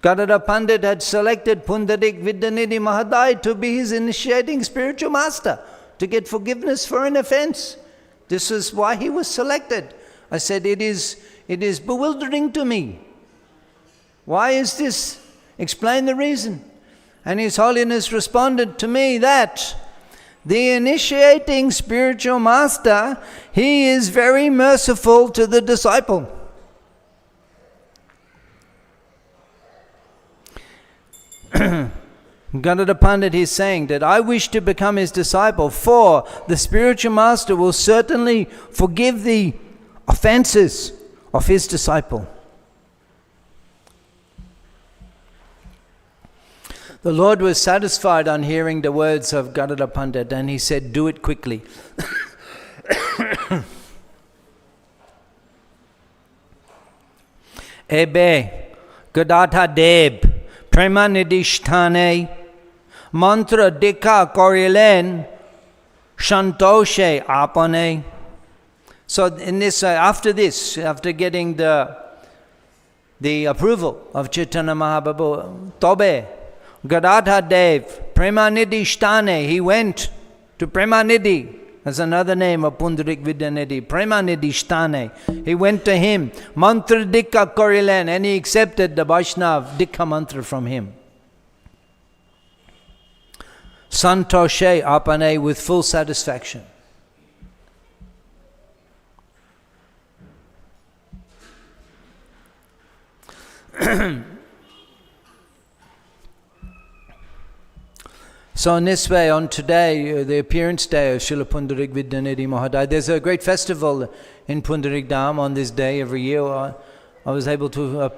Gadadhar Pandit had selected Pundarik Vidyanidhi Mahadai to be his initiating spiritual master, to get forgiveness for an offense. This is why he was selected. I said, it is bewildering to me. Why is this? Explain the reason. And His Holiness responded to me that the initiating spiritual master, he is very merciful to the disciple. Gadadhar Pandit is saying that I wish to become his disciple, for the spiritual master will certainly forgive the offenses of his disciple. The Lord was satisfied on hearing the words of Gadadhar Pandit, and he said, do it quickly. Ebe Gadadhar Deb Premanidishtane Mantra Dika Korilen Shantoshe Apane. So in this, after getting the approval of Chaitanya Mahaprabhu, Tobe Gadadhar Dev Premanidhi Sthane, he went to Premanidhi. That's another name of Pundarik Vidyanidhi, Premanidhi Sthane. He went to him, Mantra Dikha Korilen, and he accepted the Vaishnav Dikha mantra from him. Santoshe Apane, with full satisfaction. So in this way, on today, the appearance day of Srila Pundarik Vidyanidhi Mahadai, there's a great festival in Pundarik Dham on this day every year. I was able to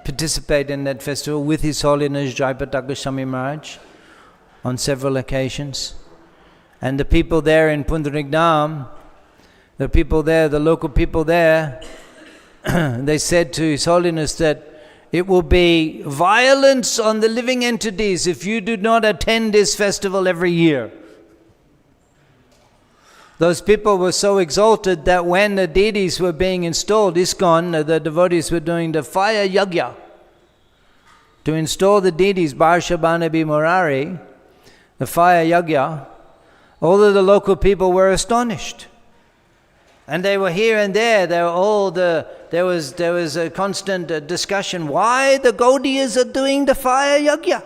participate in that festival with His Holiness Jayapataka Goswami Maharaj on several occasions. And the people there in Pundarik Dham, the local people there, they said to His Holiness that it will be violence on the living entities if you do not attend this festival every year. Those people were so exalted that when the deities were being installed, ISKCON, the devotees were doing the fire yagya to install the deities, Barshabhanabi Murari, the fire yagya. All of the local people were astonished. And they were here and there. There was a constant discussion. Why the Gaudiyas are doing the fire yagya?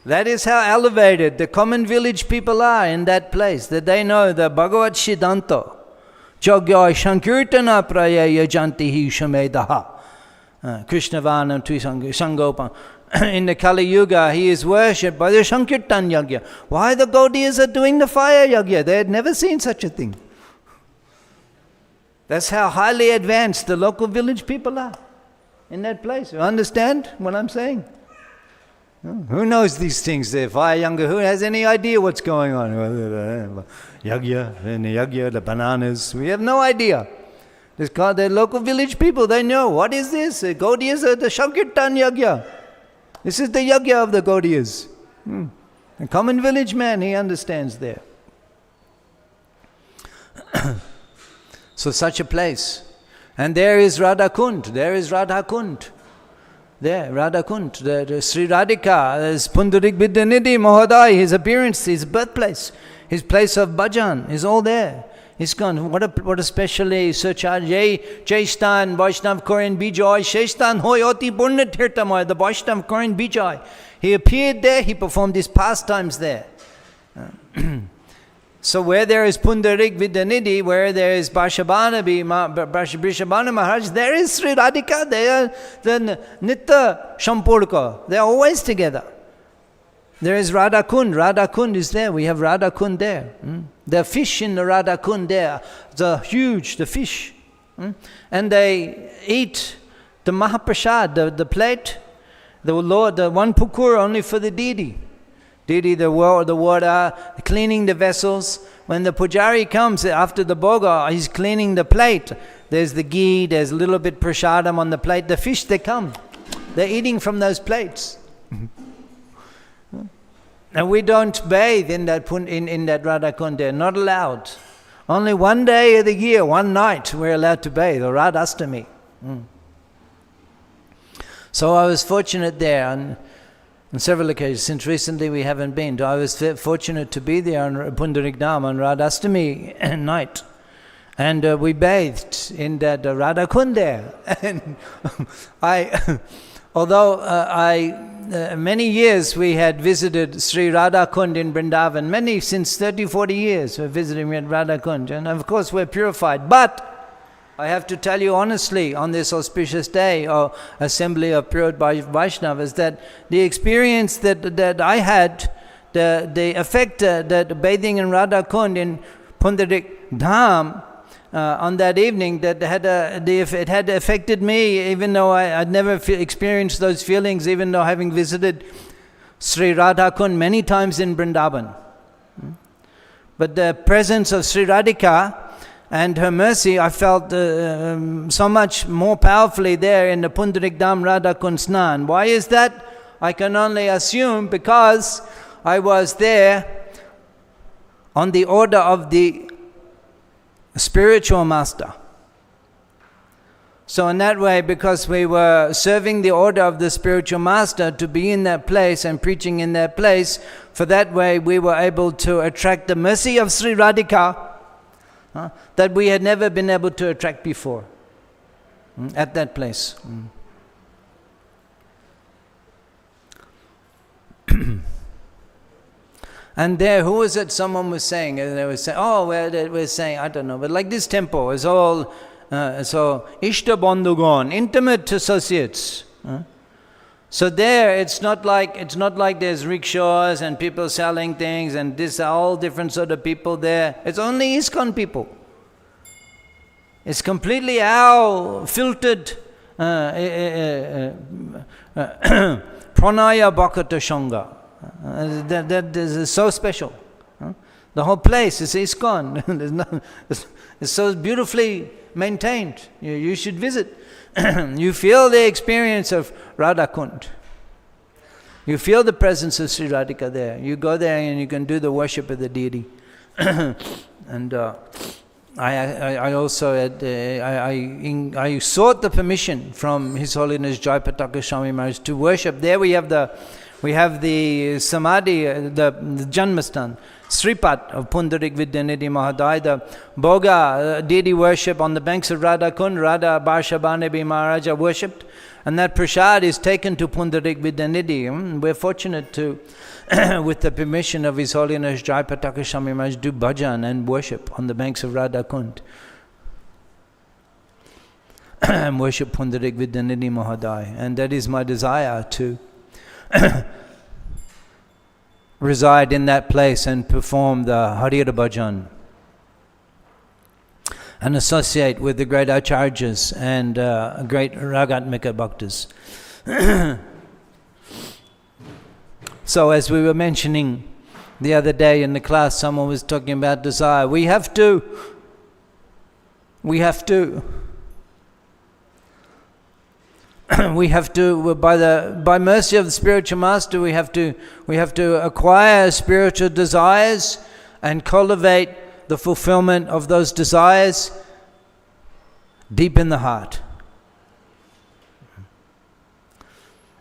That is how elevated the common village people are in that place. That they know the Bhagavat Siddhanta. Jogyai Sankirtana Prayaya Jantihi Shamedaha. Krishna Vanam Sangopam. In the Kali Yuga, he is worshipped by the Sankirtan Yagya. Why the Gaudiyas are doing the fire Yagya? They had never seen such a thing. That's how highly advanced the local village people are in that place. You understand what I'm saying? Who knows these things? The fire Yagya, who has any idea what's going on? Yagya, and the Yagya, the bananas. We have no idea. It's called the local village people. They know. What is this? The Gaudiyas are the Sankirtan Yagya. This is the yagya of the Gaudiyas. A common village man, he understands there. So such a place. And there is Radha Kund. There, Radha Kund. The Sri Radhika, is Pundarik Vidyanidhi Mahadai, his appearance, his birthplace, his place of bhajan is all there. ISKCON, what a specially surcharge. Jai Stan, Vaishnav Korean Bijay, Shestan Hoyoti Purna Tirtamaya, the Vaishnav Korean Bijay. He appeared there, he performed his pastimes there. So where there is Pundarik Vidyanidhi, where there is Vrishabhana Maharaj, there is Sri Radhika, they are the Nitya Shampurka. They are always together. There is Radha Kund. Radha Kund is there. We have Radha Kund there. The fish in the Radha Kund there, the fish. And they eat the Mahaprasad, the plate, the Lord, the one pukur only for the deity. Deity, the water, cleaning the vessels. When the pujari comes after the bhoga, he's cleaning the plate. There's the ghee, there's a little bit prasadam on the plate. The fish, they come. They're eating from those plates. And we don't bathe in that Radha Kund. They're not allowed. Only one day of the year, one night, we're allowed to bathe, or Radhastami. So I was fortunate there on several occasions. Since recently we haven't been. I was fortunate to be there on Pundarik Dham on Radhastami night. And we bathed in that Radha Kund there. And although many years we had visited Sri Radha Kund in Vrindavan, since 30, 40 years we're visiting Radha Kund, and of course we're purified. But I have to tell you honestly, on this auspicious day or assembly of pure Vaishnavas, that the experience that I had, the effect that bathing in Radha Kund in Pundarik Dham, on that evening, that it had affected me, even though I'd never experienced those feelings, even though having visited Sri Radha Kund many times in Vrindavan. But the presence of Sri Radhika and her mercy, I felt so much more powerfully there in the Pundarik Dham Radha Kund Snan. Why is that? I can only assume because I was there on the order of the spiritual master. So in that way, because we were serving the order of the spiritual master to be in that place and preaching in that place, for that way we were able to attract the mercy of Sri Radhika that we had never been able to attract before at that place. And there, who was it? Someone was saying, they were saying, they were saying, I don't know, but like this temple is all, so Ishta Bandhugan, intimate associates. So there, it's not like there's rickshaws and people selling things and this are all different sort of people there. It's only ISKCON people. It's completely our filtered Pranaya Bhakata Shanga. That is so special. The whole place is ISKCON. It's so beautifully maintained. You should visit. You feel the experience of Radha Kund. You feel the presence of Sri Radhika there. You go there and you can do the worship of the deity. And I also I sought the permission from His Holiness Jayapataka Goswami Maharaj to worship. There we have the Samadhi, the Janmastan, Sripat of Pundarik Vidyanidhi Mahadaya, the Bhoga deity worship on the banks of Radha Kund. Radha Varshabhanebi Maharaja worshipped, and that prasad is taken to Pundarik Vidyanidhi. We're fortunate to, with the permission of His Holiness Jayapataka Goswami Maharaj, do bhajan and worship on the banks of Radha Kund. And worship Pundarik Vidyanidhi Mahadaya. And that is my desire to reside in that place and perform the Harira Bhajan and associate with the great Acharyas and great Ragatmika Bhaktas. So as we were mentioning the other day in the class, someone was talking about desire. We have to by mercy of the spiritual master, we have to acquire spiritual desires and cultivate the fulfillment of those desires deep in the heart.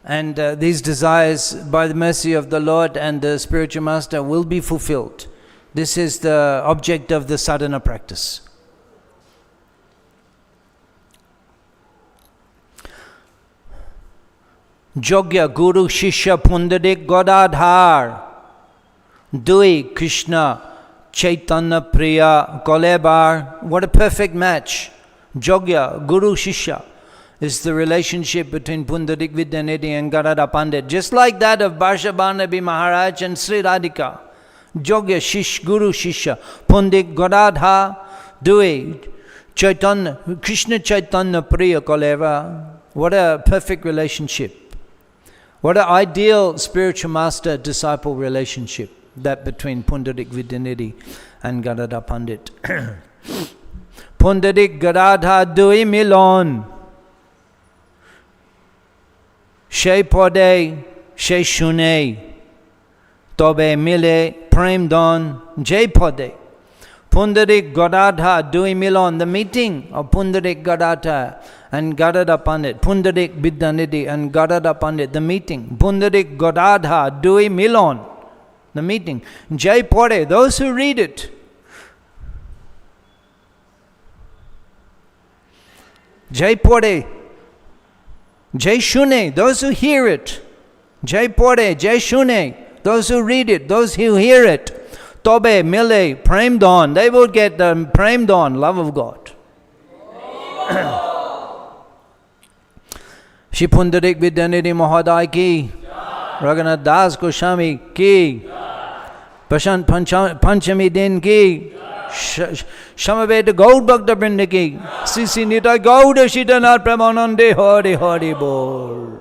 And these desires, by the mercy of the Lord and the spiritual master, will be fulfilled This is the object of the sadhana practice. Jogya Guru Shishya Pundarik Godadhar Dui Krishna Chaitanya Priya Kolebar. What a perfect match. Jogya Guru Shishya is the relationship between Pundarik Vidyanidhi and Gadada Pandit, just like that of Barshabhanabi Maharaj and Sri Radhika. Jogya Shish Guru Shishya Pundik Godadha Dui Chaitanya Krishna Chaitanya Priya Koleva. What a perfect relationship. What an ideal spiritual master-disciple relationship, that between Pundarik Vidyanidhi and Gadada Pandit. Pundarik Gadadha Dui Milon She Pode She Shune Tobe Mile Prem Don Jai Pode. Pundarik Gadadha Dui Milon, the meeting of Pundarik Gadadha and Gadada Pandit, Pundarik Vidyanidhi and Gadada Pandit, the meeting. Pundarik Gadadha Dui Milon, the meeting. Jai Pode, those who read it. Jai Pode, Jai Shune, those who hear it. Jai Pode, Jai Shune, those who read it, those who hear it. Tobe, Mile, Prem Don, they will get the Prem Don, love of God. Shri Pundarik Vidyanidhi Mahodaya ki, Raghunath Das Goswami ki, Pachami Din ki, Shamaveda Gaud Bhakta Vrinda ki, Sisi Nita Gauda Shitanath Pramanande Hari Hari Bol.